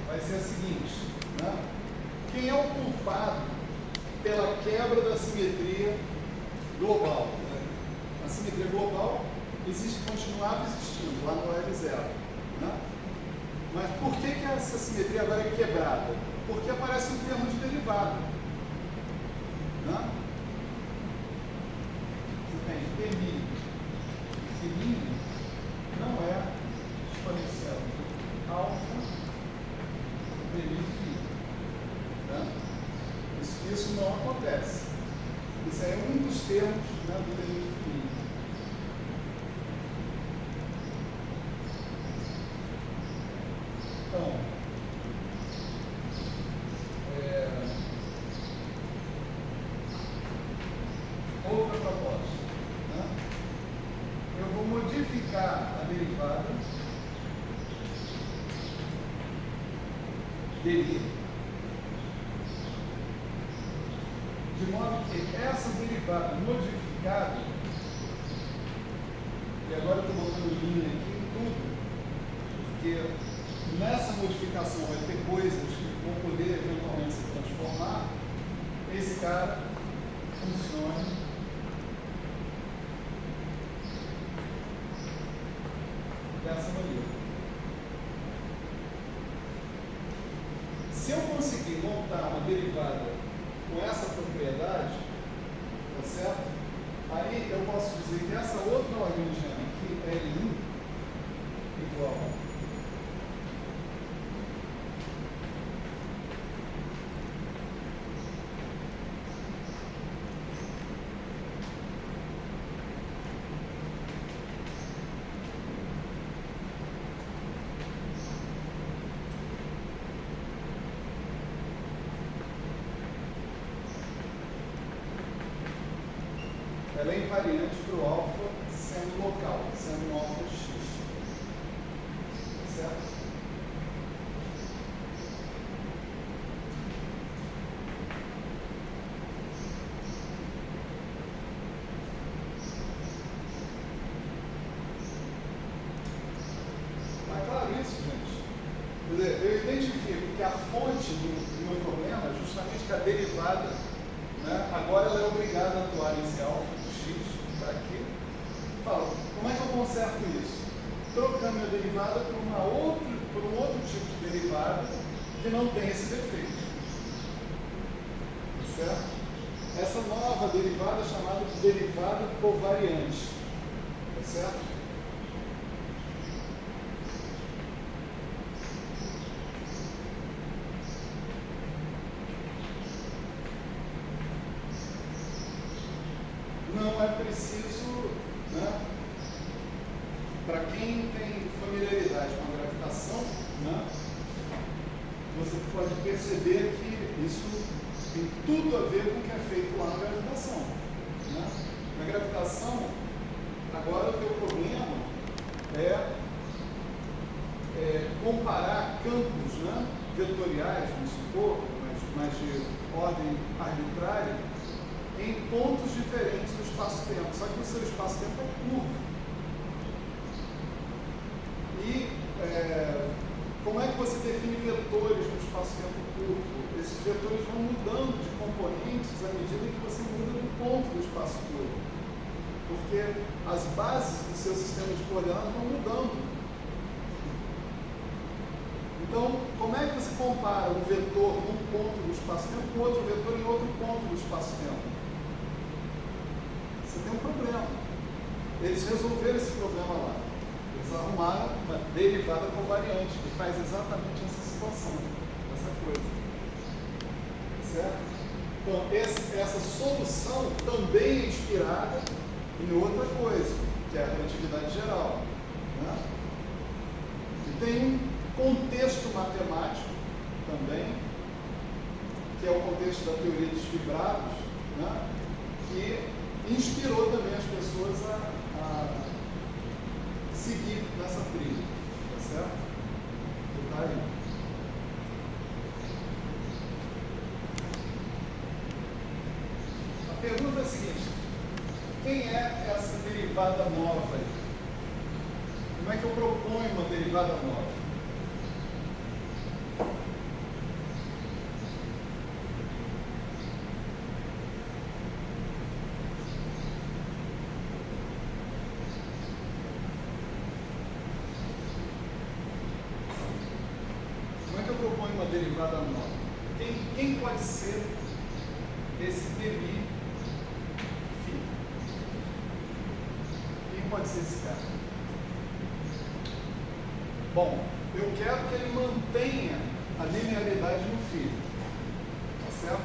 vai ser a seguinte, né? Quem é o culpado pela quebra da simetria global? Né? A simetria global continuava existindo lá no L0. Né? Mas por que essa simetria agora é quebrada? Porque aparece um termo de derivada. Né? Você tem dmi filhinho, não é exponencial de alfa dmi filho. Né? Isso não acontece. Isso é um dos termos, né, do dmi filhinho. Então, outra proposta. Né? Eu vou modificar dele. De modo que essa derivada modificada, e agora eu estou botando linha aqui em tudo, porque nessa modificação vai ter coisas que vão poder eventualmente se transformar, esse cara funcione dessa maneira. Se eu conseguir montar uma derivada com essa propriedade, tá certo? Aí eu posso dizer que essa outra lagrangiana aqui, L1, igual ela é invariante para o alfa sendo local, sendo um alfa x. Certo? Mas claro isso, gente. Quer dizer, eu identifico que a fonte do meu problema é justamente que a derivada, né, agora ela é obrigada a atuar nesse alfa x para aqui. Falo, como é que eu conserto isso? Trocando a derivada por um outro tipo de derivada que não tem esse defeito. Certo? Essa nova derivada é chamada de derivada covariante. Tá certo? Não é preciso, né, para quem tem familiaridade com a gravitação, né, você pode perceber que isso tem tudo a ver com o que é feito lá na gravitação. Né? Na gravitação, agora o teu problema é comparar campos, né, vetoriais, vamos supor, mas de ordem arbitrária, em pontos diferentes do espaço-tempo, só que o seu espaço-tempo é curvo. E como é que você define vetores no espaço-tempo curvo? Esses vetores vão mudando de componentes à medida que você muda do ponto do espaço curvo. Porque as bases do seu sistema de coordenadas vão mudando. Então, como é que você compara um vetor num ponto do espaço-tempo com outro vetor em outro ponto do espaço-tempo? Você tem um problema. Eles resolveram esse problema lá. Eles arrumaram uma derivada covariante que faz exatamente essa situação, essa coisa. Certo? Então, essa solução também é inspirada em outra coisa, que é a relatividade geral. Né? E tem um contexto matemático também, que é o contexto da teoria dos fibrados, né? Que inspirou também as pessoas a seguir nessa trilha, tá certo? Que tá aí. A pergunta é a seguinte: quem é essa derivada nova aí? Como é que eu proponho uma derivada nova? Derivada nova. Quem pode ser esse demi φ? Quem pode ser esse cara? Bom, eu quero que ele mantenha a linearidade no φ. Tá certo?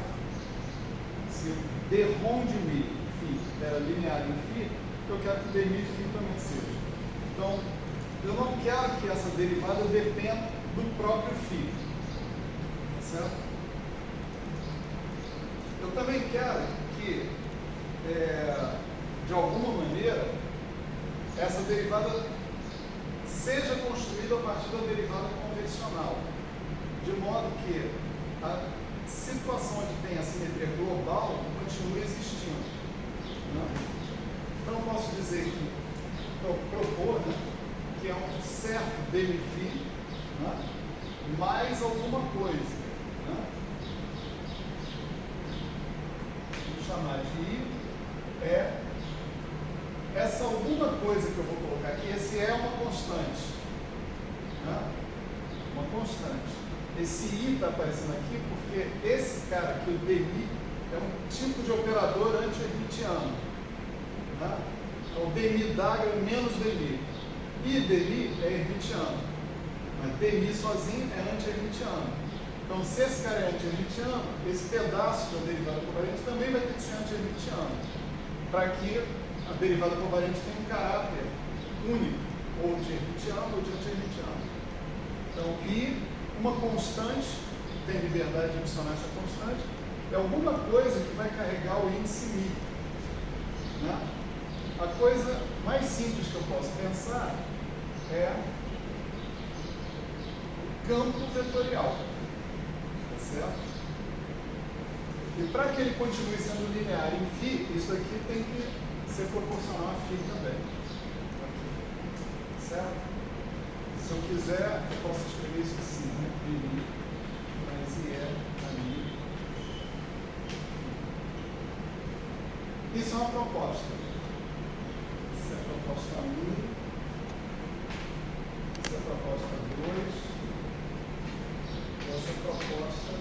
Se derrom de mi φ era linear em φ, eu quero que o demi φ também seja. Então, eu não quero que essa derivada dependa do próprio φ. Certo? Eu também quero que, de alguma maneira, essa derivada seja construída a partir da derivada convencional, de modo que a situação onde tem assimetria global continua existindo. Né? Então, eu posso dizer que, propor, né, que é um certo demi-phi, né, mais alguma coisa. Né? Vamos chamar de I, é essa alguma coisa que eu vou colocar aqui, esse é uma constante. Né? Uma constante. Esse I está aparecendo aqui porque esse cara aqui, o demi, é um tipo de operador anti-hermitiano. Né? Então, demi d'Agra menos demi. I demi é hermitiano, mas demi sozinho é anti-hermitiano. Então, se esse cara é anti-hermitiano, esse pedaço da derivada covariante também vai ter que ser anti-hermitiano, para que a derivada covariante tenha um caráter único, ou de hermitiano ou de anti-hermitiano. Então, I, uma constante, tem liberdade de adicionar essa constante, é alguma coisa que vai carregar o índice μ. Né? A coisa mais simples que eu posso pensar é o campo vetorial. Tá certo? E para que ele continue sendo linear em φ, isso aqui tem que ser proporcional a φ também. Aqui. Certo? Se eu quiser, eu posso escrever isso assim, né? Demi mais I é a μ. Isso é uma proposta. Essa é a proposta 1. Essa é a proposta 2. Essa é a proposta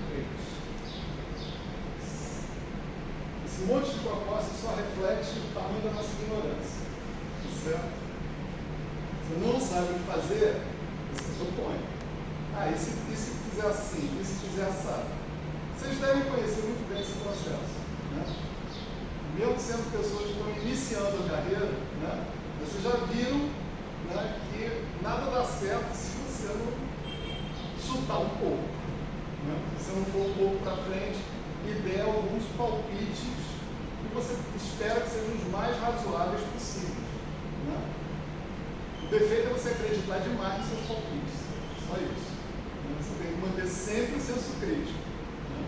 3. Esse monte de propostas só reflete o tamanho da nossa ignorância. Certo? Você não sabe o que fazer, você propõe. E se fizer assim, e se fizer assado? Vocês devem conhecer muito bem esse processo. Né? Mesmo sendo pessoas que estão iniciando a carreira, né? Vocês já viram, né, que nada dá certo se você não chutar um pouco. Né? Se você não for um pouco para frente e der alguns palpites que você espera que sejam os mais razoáveis possíveis. Né? O defeito é você acreditar demais nos seus palpites. Só isso. Você tem que manter sempre o senso crítico. Né?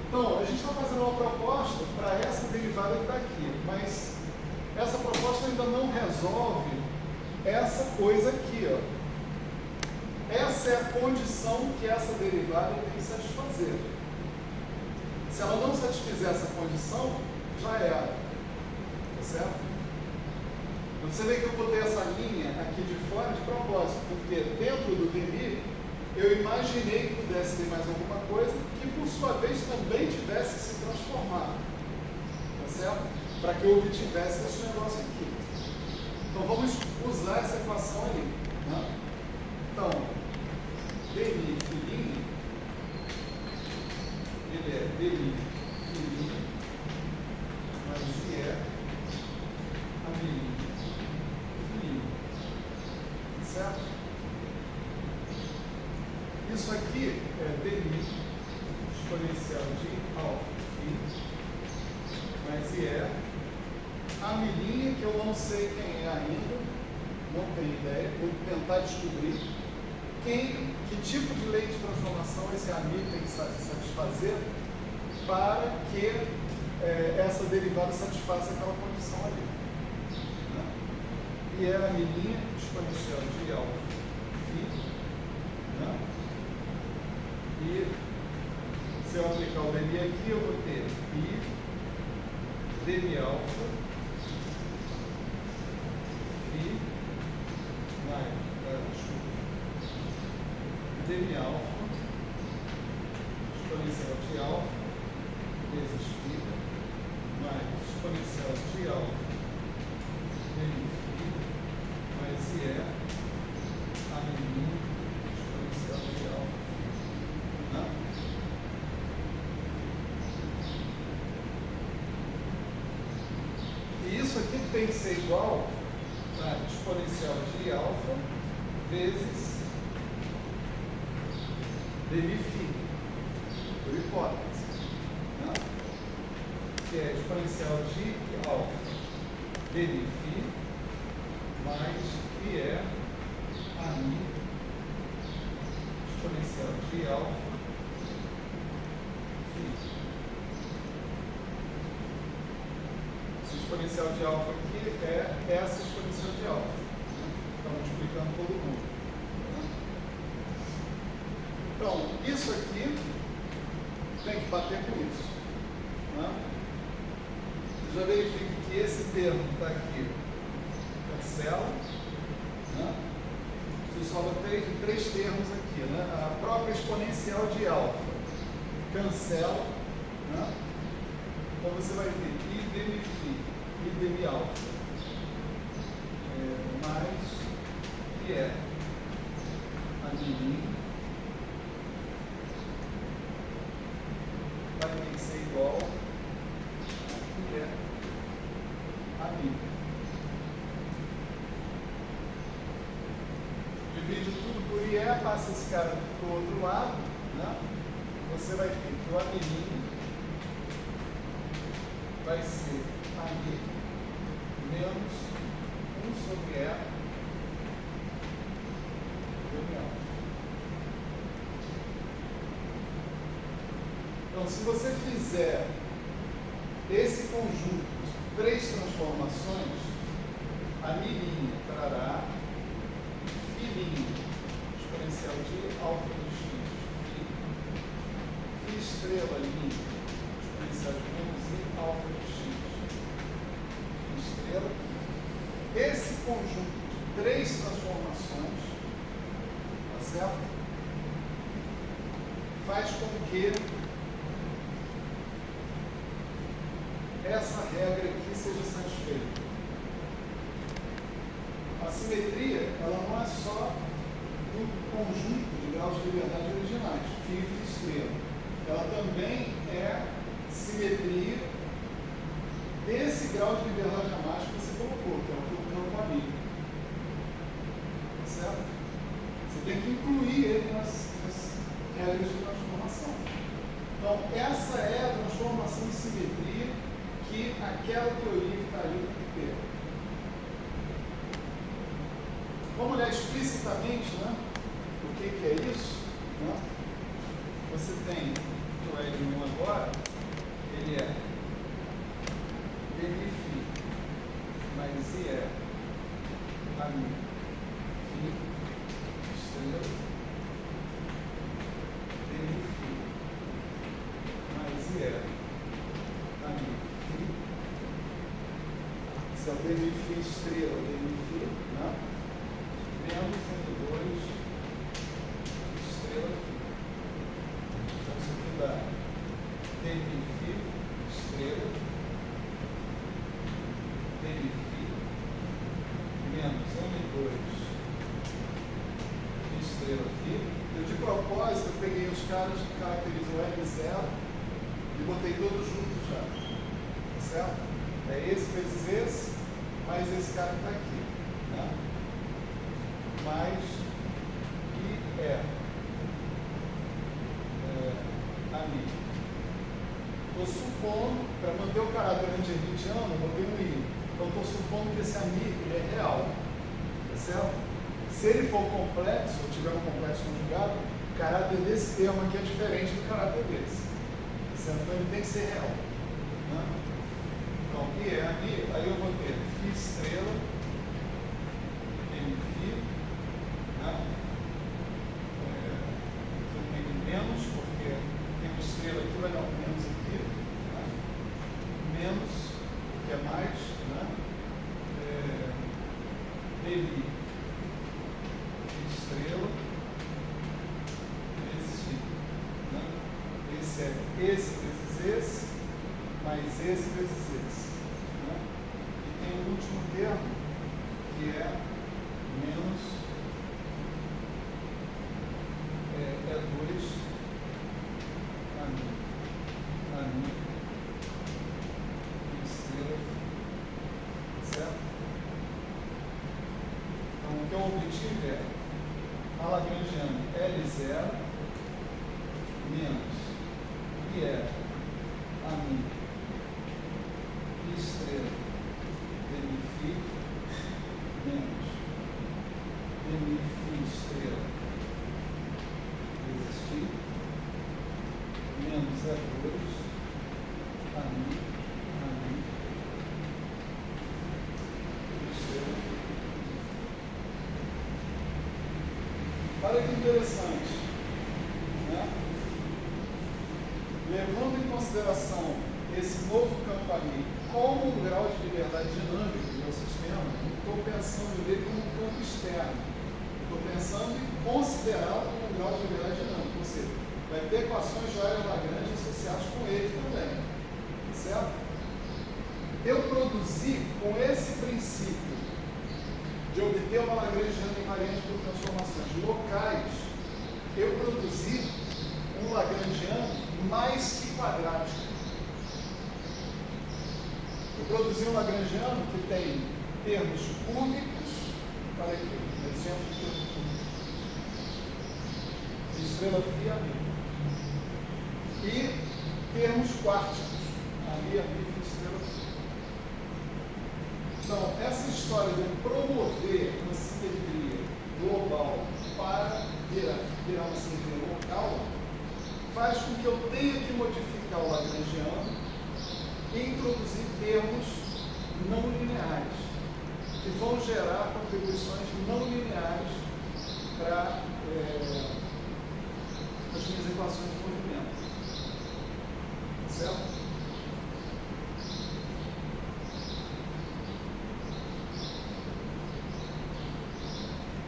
Então, a gente está fazendo uma proposta para essa derivada que está aqui, mas essa proposta ainda não resolve essa coisa aqui. Ó. Essa é a condição que essa derivada tem que satisfazer. Se ela não satisfizer essa condição, já era. Tá certo? Você vê que eu botei essa linha aqui de fora de propósito, porque dentro do demi eu imaginei que pudesse ter mais alguma coisa que por sua vez também tivesse se transformado. Tá certo? Para que eu obtivesse esse negócio aqui. Então vamos usar essa equação ali. Né? Então, demi filinho, ele é demi filinho mais I é a filinho. Certo? Isso aqui é dmi exponencial de alfa mais I é a milinha que eu não sei quem é ainda, não tenho ideia, vou tentar descobrir que tipo de lei de transformação esse amigo tem que satisfazer para que essa derivada satisfaça aquela condição ali. Né? E é a milinha exponencial de alfa φ. Né? E se eu aplicar o dmi aqui, eu vou ter I dmi alfa φ mais dmi alfa exponencial de alfa vezes φ mais exponencial de alfa dmi φ mais I é a milinha exponencial de alfa. Né? E isso aqui tem que ser igual a exponencial de alfa vezes dmi φ, por hipótese. Né? Que é exponencial de alfa dmi φ mais que é AMI exponencial de alfa φ. Esse exponencial de alfa aqui é essa exponencial de alfa. Está multiplicando todo mundo. Então, isso aqui tem que bater com isso. Você já verifica que esse termo que está aqui cancela. Você sobra três termos aqui. A própria exponencial de alfa cancela. Então você vai ter I dm φ, I dm alfa, mais que é a mim vai ter que ser igual a que é a mim. Divide tudo por IE, passa esse cara para o outro lado, você vai ter que o aminim vai ser AMI menos 1 sobre E dm alfa. Então, se você fizer esse conjunto de 3 transformações, a mirinha trará filinha exponencial de alfa de x, φ estrela linha exponencial de menos I alfa de x, φ estrela. Esse conjunto de 3 transformações, tá certo? Faz com que essa regra aqui seja satisfeita. A simetria, ela não é só do conjunto de graus de liberdade originais, φ e φ estrela. Ela também é simetria desse grau de liberdade a mais que você colocou, que é o campo amigo. Certo? Você tem que incluir ele nas regras de transformação. Então, essa é a transformação de simetria que aquela teoria que está ali tem que ter. Vamos olhar explicitamente, o que é isso? Você tem o L1 agora, ele é dm φ mais I é a mim φ estrela dm φ mais I é a mim φ. Esse é o dm φ estrela, dm φ, menos M2 estrela φ. Então isso aqui dá dm φ estrela dm φ menos M2 estrela φ. Eu de propósito peguei os caras que caracterizam L0 e botei todos juntos já. Tá certo? É esse vezes esse, mais esse cara que está aqui. Mais I é a mim. Estou supondo, para manter o caráter anti-hermitiano, eu botei um I. Então estou supondo que esse amigo é real. Tá certo? Se ele for complexo, ou tiver um complexo conjugado, o caráter desse termo aqui é diferente do caráter desse. Tá certo? Então ele tem que ser real. Então, I é a mim, aí eu vou ter φ estrela, dm φ, menos, porque tem uma estrela aqui, vai dar um menos aqui, menos, que é mais, dm estrela vezes φ. Esse é esse vezes esse, mais esse vezes esse. E tem o último termo, que é menos é 2 a mim estrela, certo? Então o que eu obtive é a Lagrangiana L0 menos I é a mim estrela dm φ menos Demi Φ estrela vezes Φ menos E2 a Mi estrela. Olha que interessante, né? Levando em consideração esse novo campo ali como um grau de liberdade dinâmica do meu sistema, eu estou pensando nele como um campo externo. Estou pensando em considerá-lo como um grau de liberdade dinâmica, ou seja, vai ter equações de Euler-Lagrange associadas com ele também, certo? Eu produzi com esse princípio de obter uma Lagrangiana invariante por transformações locais, eu produzi um Lagrangiano mais que quadrático. Eu produzi um Lagrangiano que tem termos cúbicos, olha aqui, exemplo de termo cúbico, de estrela Φ a Mi, e termos quartícos, a Mi, Φ, estrela Φ. Então, essa história de promover uma simetria global para virar uma simetria local faz com que eu tenha que modificar o Lagrangiano e introduzir termos não lineares, que vão gerar contribuições não lineares para as minhas equações de movimento. Certo?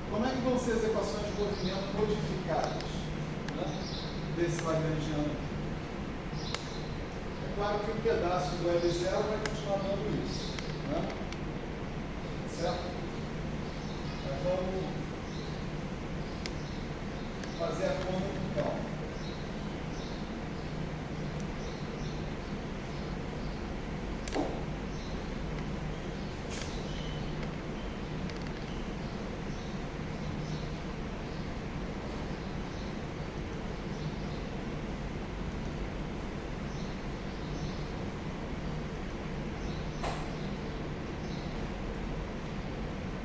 Como é que vão ser as equações de movimento modificadas, né, desse Lagrangiano aqui? É claro que o pedaço do L0 vai continuar dando isso, né? Certo? Mas vamos fazer a conta com calma.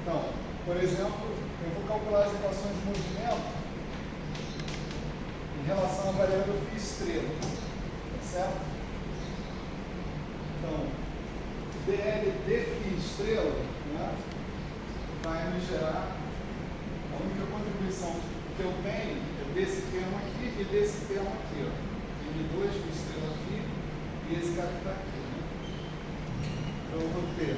Então, por exemplo, eu vou calcular as equações de movimento em relação à variável Φ estrela, certo? Então, dl de Φ estrela, né, vai me gerar a única contribuição que eu tenho é desse termo aqui e desse termo aqui, ó. M2 Φ estrela Φ e esse cara que está aqui, né? Então eu vou ter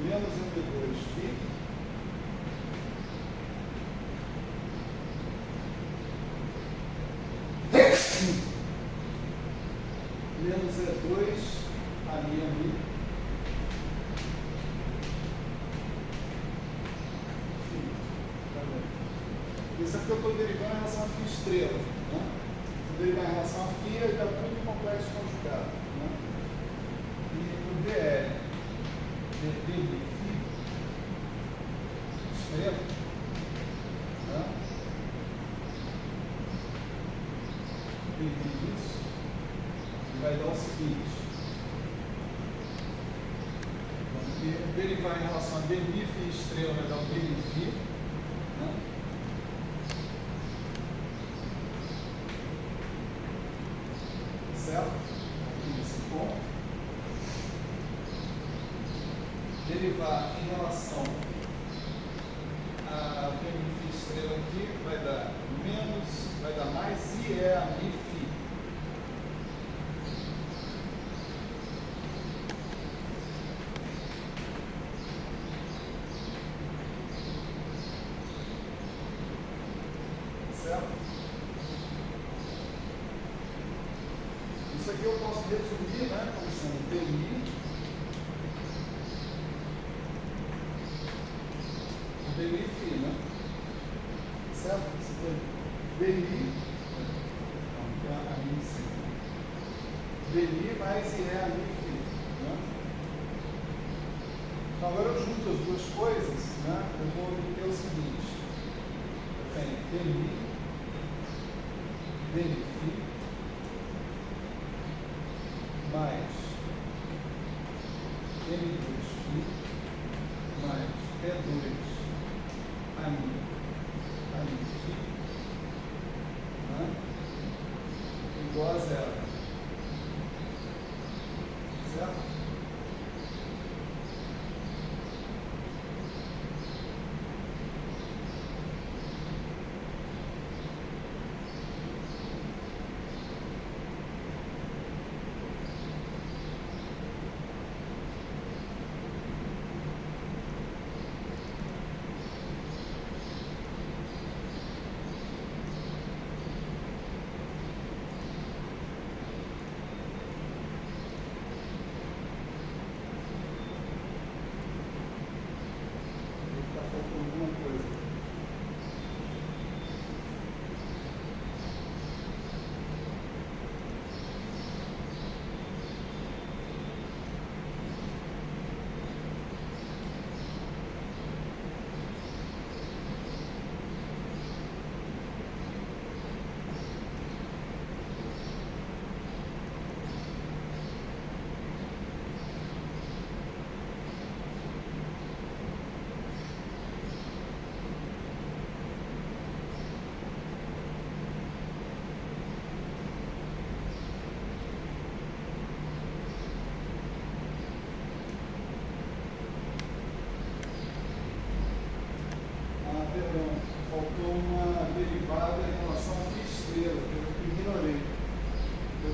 menos M2 Φ menos E2 a minha Mi Φ. Isso é porque eu estou derivando em relação a Φ estrela, né? Estou derivando em relação a Φ e dá tudo em complexo conjugado, né? E o dl de Φ estrela, né? Isso e vai dar o seguinte, porque derivar em relação a dmi Φ estrela vai dar o dmi Φ, né? Certo? Aqui nesse ponto. Derivar em relação a dmi Φ estrela aqui vai dar menos, vai dar mais I é a Mi Φ. Certo? Isso aqui eu posso resumir, né, como sendo dmi Φ, né? Certo? Você tem dmi, a Mi Φ. Dmi mais I é a Mi Φ, né? Então agora eu junto as duas coisas, né? Eu vou obter o seguinte. Eu tenho dmi Φ mais M2φ mais P2 φ, né? Igual a zero. Certo? Está faltando alguma coisa. Perdão, faltou uma derivada em relação a φ estrela, que eu ignorei. Eu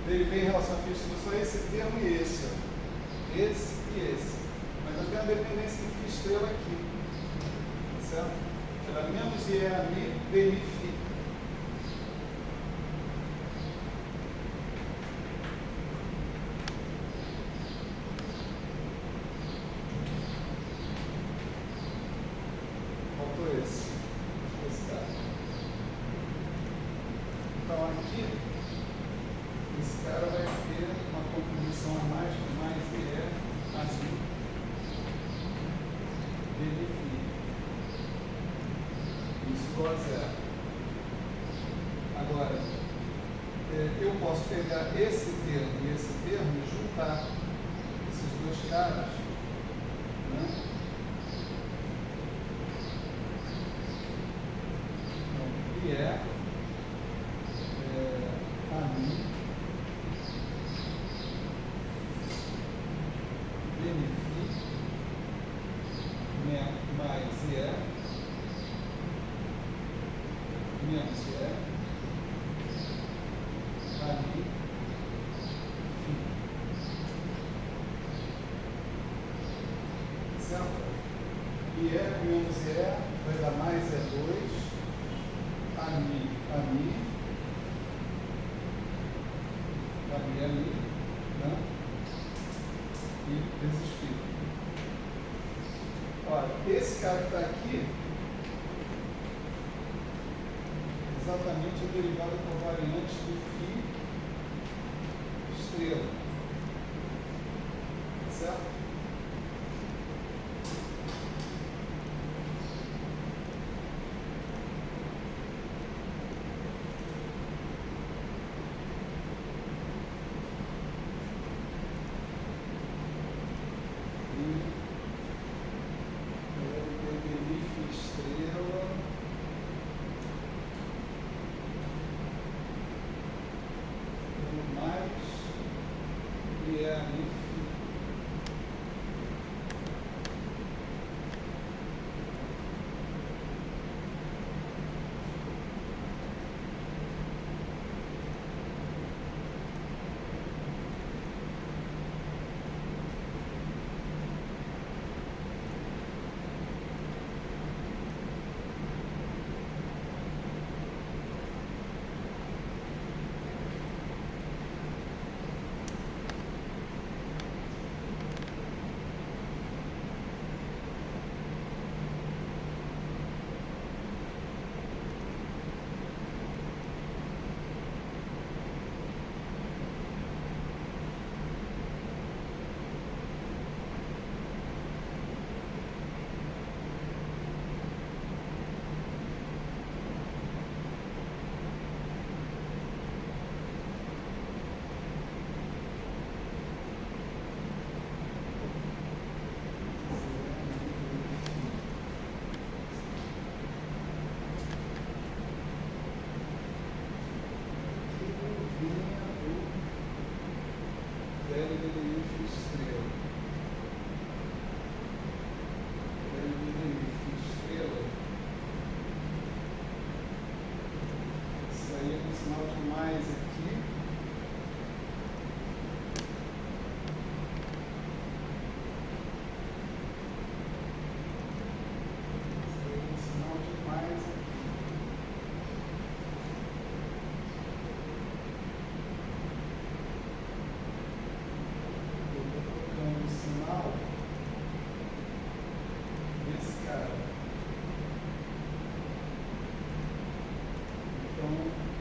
derivei em relação a φ estrela só esse termo e esse. Ó. Esse e esse. Mas eu tenho a dependência de φ estrela aqui. Certo? Ela menos I é a mi, B, mi, φ. Esse cara. Então aqui, esse cara vai ter uma contribuição a mais que é assim. Isso igual a zero. Agora, eu posso pegar esse termo e esse termo e juntar esses dois caras, né? Que é a mi benefício mais é menos é a mi φ. Certo? E é menos é vai dar mais é 2. A mi, né? E vezes φ. Olha, esse cara que está aqui, exatamente a derivada covariante de φ estrela. Certo? Estrela mais e é a mi φ. DL, DDI, φ estrela. DL, DDI, φ estrela. Isso aí é um sinal de mais aqui.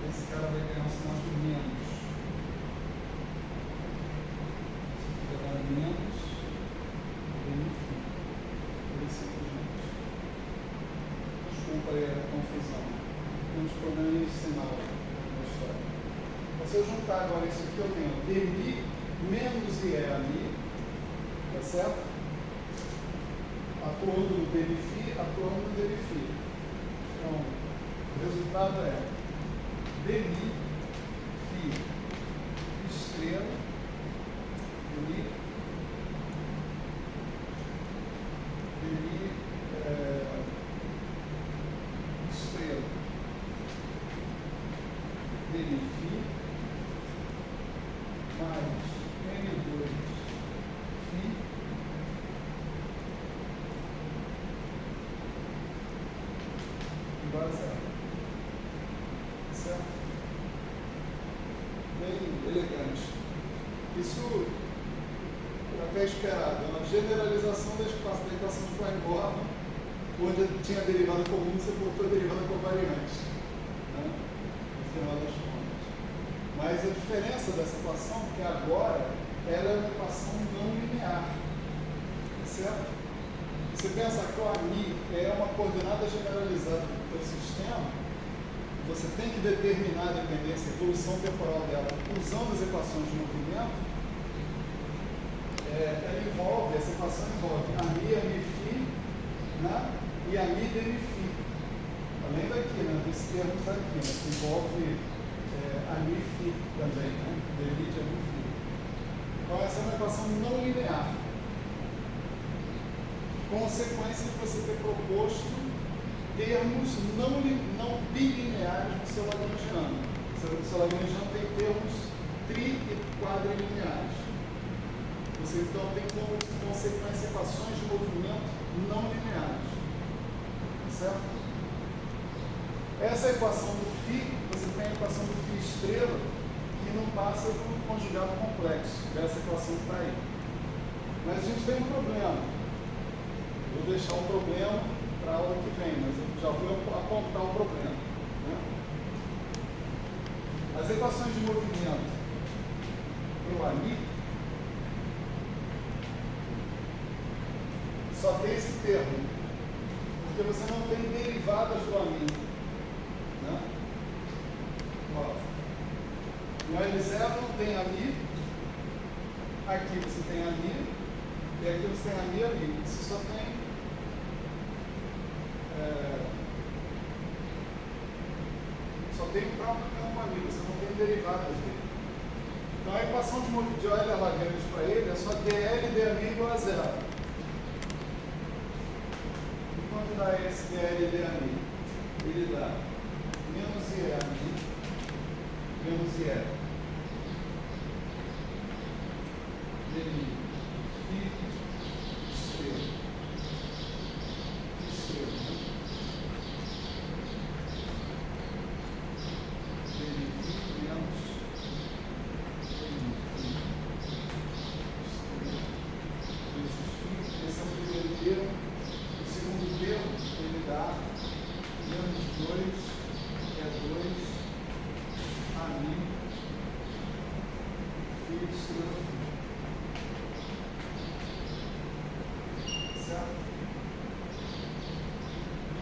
Esse cara vai ganhar um sinal de menos. Vai dar menos benefício. Por isso aqui, gente. Desculpa aí a confusão. Temos problemas de sinal na história. Se eu juntar agora isso aqui, eu tenho DMI menos IE ali, tá certo? Atuando no DMFI, atuando no DMFI. Então, o resultado é DMI, φ estrela, DMI, estrela, DMI, φ, mais N2, φ, igual a zero. Certo? Bem elegante. Isso até esperado. É uma generalização da equação de Klein-Gordon, onde tinha derivada comum, você botou a derivada covariante. Né? No final das contas. Mas a diferença dessa equação é que agora ela é uma equação não linear. Certo? Você pensa que o AMI é uma coordenada generalizada do teu sistema. Você tem que determinar a dependência, a evolução temporal dela, usando as equações de movimento. Essa equação envolve AMI, AMI-φ, né? E AMI, DMI-φ. Além daqui, né? Desse termo está aqui, né? Que envolve AMI-φ também, né? DMI de AMI-φ. Então, essa é uma equação não linear. Consequência de você ter proposto termos não bilineares no seu lagrangiano. O seu lagrangiano tem termos tri- e quadrilineares. Você então tem como consequência equações de movimento não lineares. Certo? Essa equação do φ, você tem a equação do φ estrela, que não passa do conjugado complexo dessa equação que está aí. Mas a gente tem um problema. Vou deixar o problema para a aula que vem, mas eu já vou apontar o problema. Né? As equações de movimento para o AMI só tem esse termo, porque você não tem derivadas do AMI. Né? Ó, no L0 não tem AMI, aqui você tem AMI, e aqui você tem AMI ali. Você só tem o próprio campo ali, você não tem derivadas dele. Então a equação de Euler Lagrange para ele é só dl dAmi igual a zero. E quanto dá esse dl dAmi? Ele dá menos IEAMI menos IE dele estrela.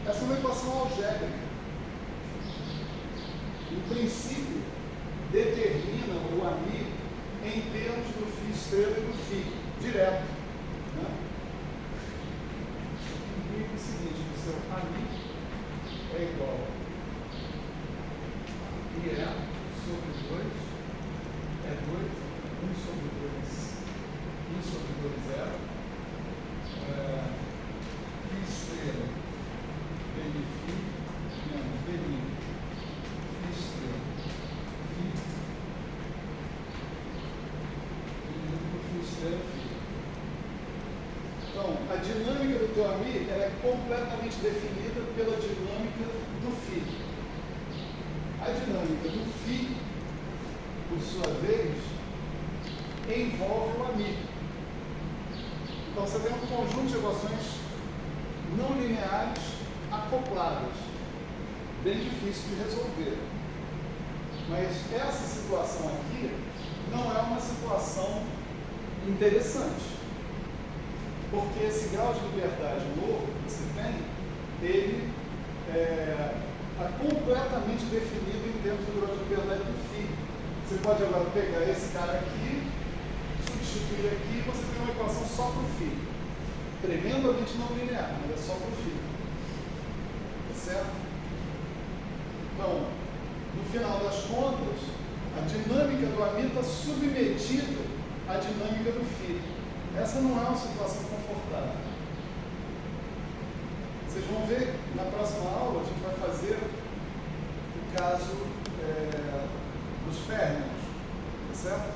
Essa é uma equação algébrica. O princípio determina o AMI em termos do φ estrela e do φ, direto. Né? Significa o seguinte, que o seu AMI é igual a IE sobre 2, é 2, 1 sobre 2 do AMI ela é completamente definida pela dinâmica do φ. A dinâmica do φ, por sua vez, envolve o AMI. Então você tem um conjunto de equações não lineares acopladas, bem difícil de resolver. Mas essa situação aqui não é uma situação interessante, porque esse grau de liberdade novo que você tem, ele está completamente definido em termos do grau de liberdade do φ. Você pode agora pegar esse cara aqui, substituir aqui, e você tem uma equação só para o φ. Tremendamente não linear, mas é só para o φ. Certo? Então, no final das contas, a dinâmica do AMI está submetida à dinâmica do φ. Essa não é uma situação confortável. Vocês vão ver, na próxima aula, a gente vai fazer o caso dos férmions, certo?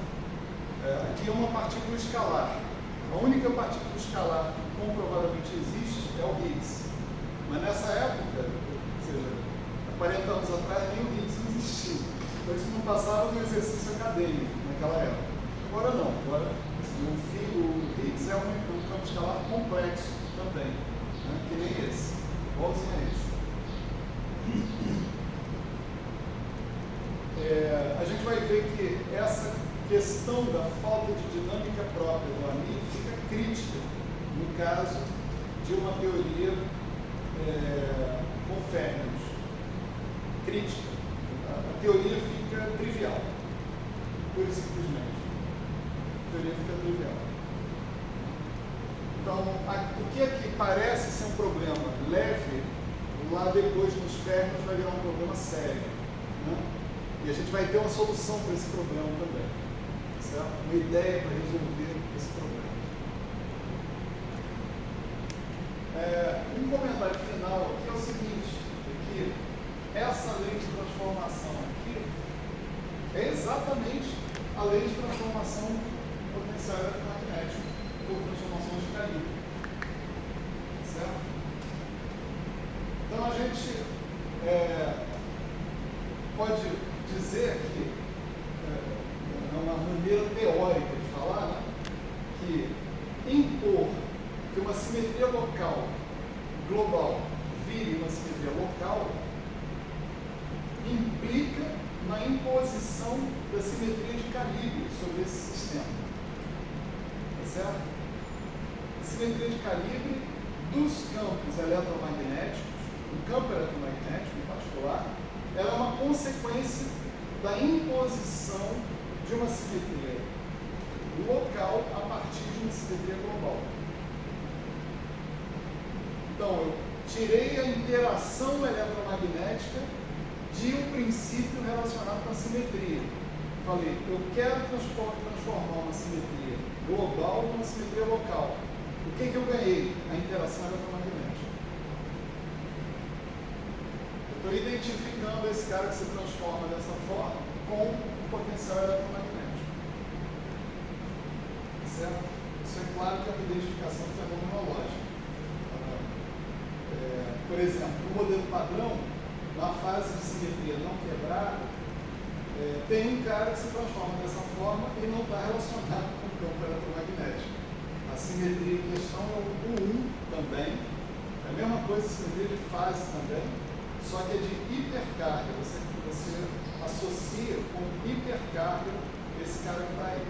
Aqui é uma partícula escalar. A única partícula escalar que comprovadamente existe é o Higgs. Mas nessa época, ou seja, há 40 anos atrás, nem o Higgs não existia. Então isso não passava no exercício acadêmico naquela época. Agora não. Agora o Higgs é um campo escalar complexo também, né? Que nem esse. Igualzinho a esse. A gente vai ver que essa questão da falta de dinâmica própria do AMI fica crítica no caso de uma teoria com férmions. Crítica. A teoria fica trivial, pura e simplesmente. A teoria fica trivial. Então, o que aqui parece ser um problema leve, lá depois nos férmions vai virar um problema sério, né? E a gente vai ter uma solução para esse problema também, certo? Uma ideia para resolver esse problema. Um comentário final aqui é o seguinte, que essa lei de transformação aqui é exatamente a lei de transformação potencial eletromagnética por transformação de calibre, certo? Então a gente pode dizer que é uma maneira teórica de falar, né, que impor que uma simetria local global vire uma simetria local implica na imposição da simetria de calibre sobre esse sistema. Tá certo? A simetria de calibre dos campos eletromagnéticos, do campo eletromagnético em particular, ela é uma consequência da imposição de uma simetria local a partir de uma simetria global. Então, eu tirei a interação eletromagnética de um princípio relacionado com a simetria. Falei, eu quero transformar uma simetria global numa simetria local. O que eu ganhei? A interação eletromagnética. Eu estou identificando esse cara que se transforma dessa forma com o potencial eletromagnético. Certo? Isso é claro que é uma identificação fenomenológica. Por exemplo, no modelo padrão, na fase de simetria não quebrada, tem um cara que se transforma dessa forma e não está relacionado com o campo eletromagnético. A simetria em questão é o 1 também, é a mesma coisa, a simetria de fase também, só que é de hipercarga. Você associa com hipercarga esse cara que está aí,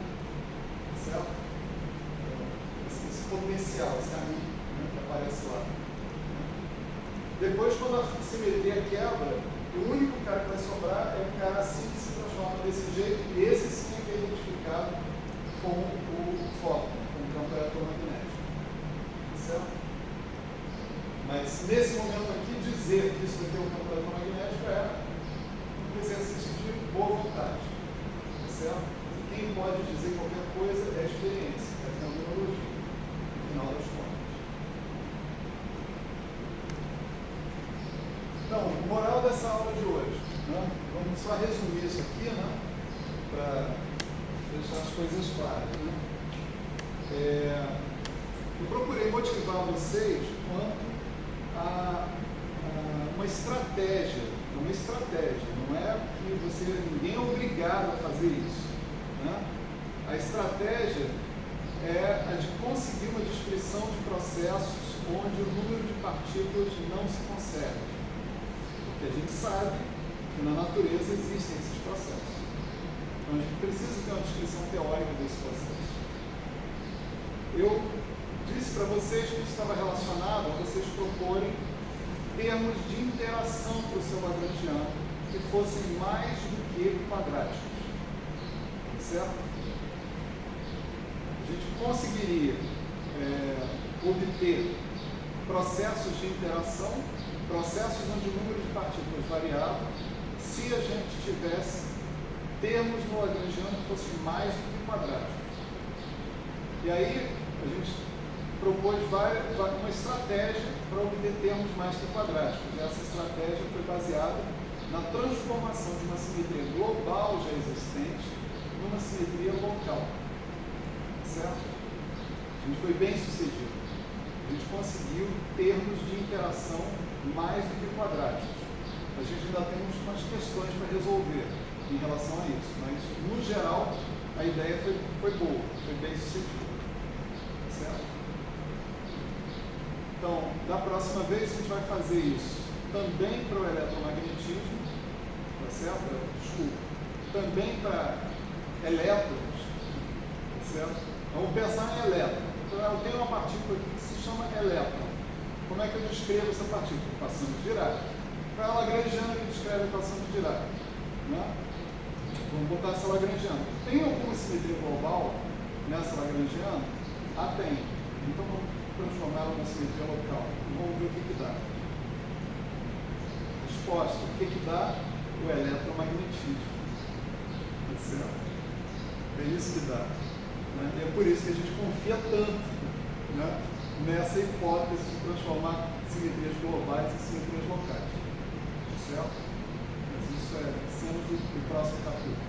certo? Esse potencial, esse AMI, né, que aparece lá. Depois, quando a simetria quebra, o único cara que vai sobrar é um cara assim que se transforma desse jeito, e esse sim é que é identificado com o fóton, com o campo eletromagnético. Certo? Mas nesse momento aqui, dizer que isso aqui é um campo eletromagnético é um exercício de boa vontade. Certo? E quem pode dizer qualquer coisa é a experiência, é a fenomenologia, no final das contas. Então, moral dessa aula de hoje, né? Vamos só resumir isso aqui, né? Para deixar as coisas claras. Né? eu procurei motivar vocês quanto a uma estratégia, não é que ninguém é obrigado a fazer isso, né? A estratégia é a de conseguir uma descrição de processos onde o número de partículas não se conserva, porque a gente sabe que na natureza existem esses processos, então a gente precisa ter uma descrição teórica desse processo. Eu disse para vocês que isso estava relacionado a vocês proporem termos de interação para o seu lagrangiano que fossem mais do que quadráticos, certo? A gente conseguiria obter processos de interação, processos onde o número de partículas variava, se a gente tivesse termos no lagrangiano que fossem mais do que quadráticos. E aí a gente propôs uma estratégia para obter termos mais que quadráticos. E essa estratégia foi baseada na transformação de uma simetria global já existente numa simetria local. Certo? A gente foi bem sucedido. A gente conseguiu termos de interação mais do que quadráticos. A gente ainda tem umas questões para resolver em relação a isso, mas no geral a ideia foi boa, foi bem sucedida. Certo? Então, da próxima vez a gente vai fazer isso também para o eletromagnetismo, tá certo? Desculpa, também para elétrons, tá certo? Vamos pensar em elétron. Então, eu tenho uma partícula aqui que se chama elétron. Como é que eu descrevo essa partícula? Equação de Dirac. Qual é a lagrangiana que descreve a equação de Dirac? Né? Vamos botar essa lagrangiana. Tem alguma simetria global nessa lagrangiana? Ah, tem. Então vamos transformar ela numa simetria local. E vamos ver o que dá. Resposta. O que dá? O eletromagnetismo. Tá certo? É isso que dá. Né? E é por isso que a gente confia tanto, né, nessa hipótese de transformar simetrias globais em simetrias locais. Certo? Mas isso é cenas do próximo capítulo.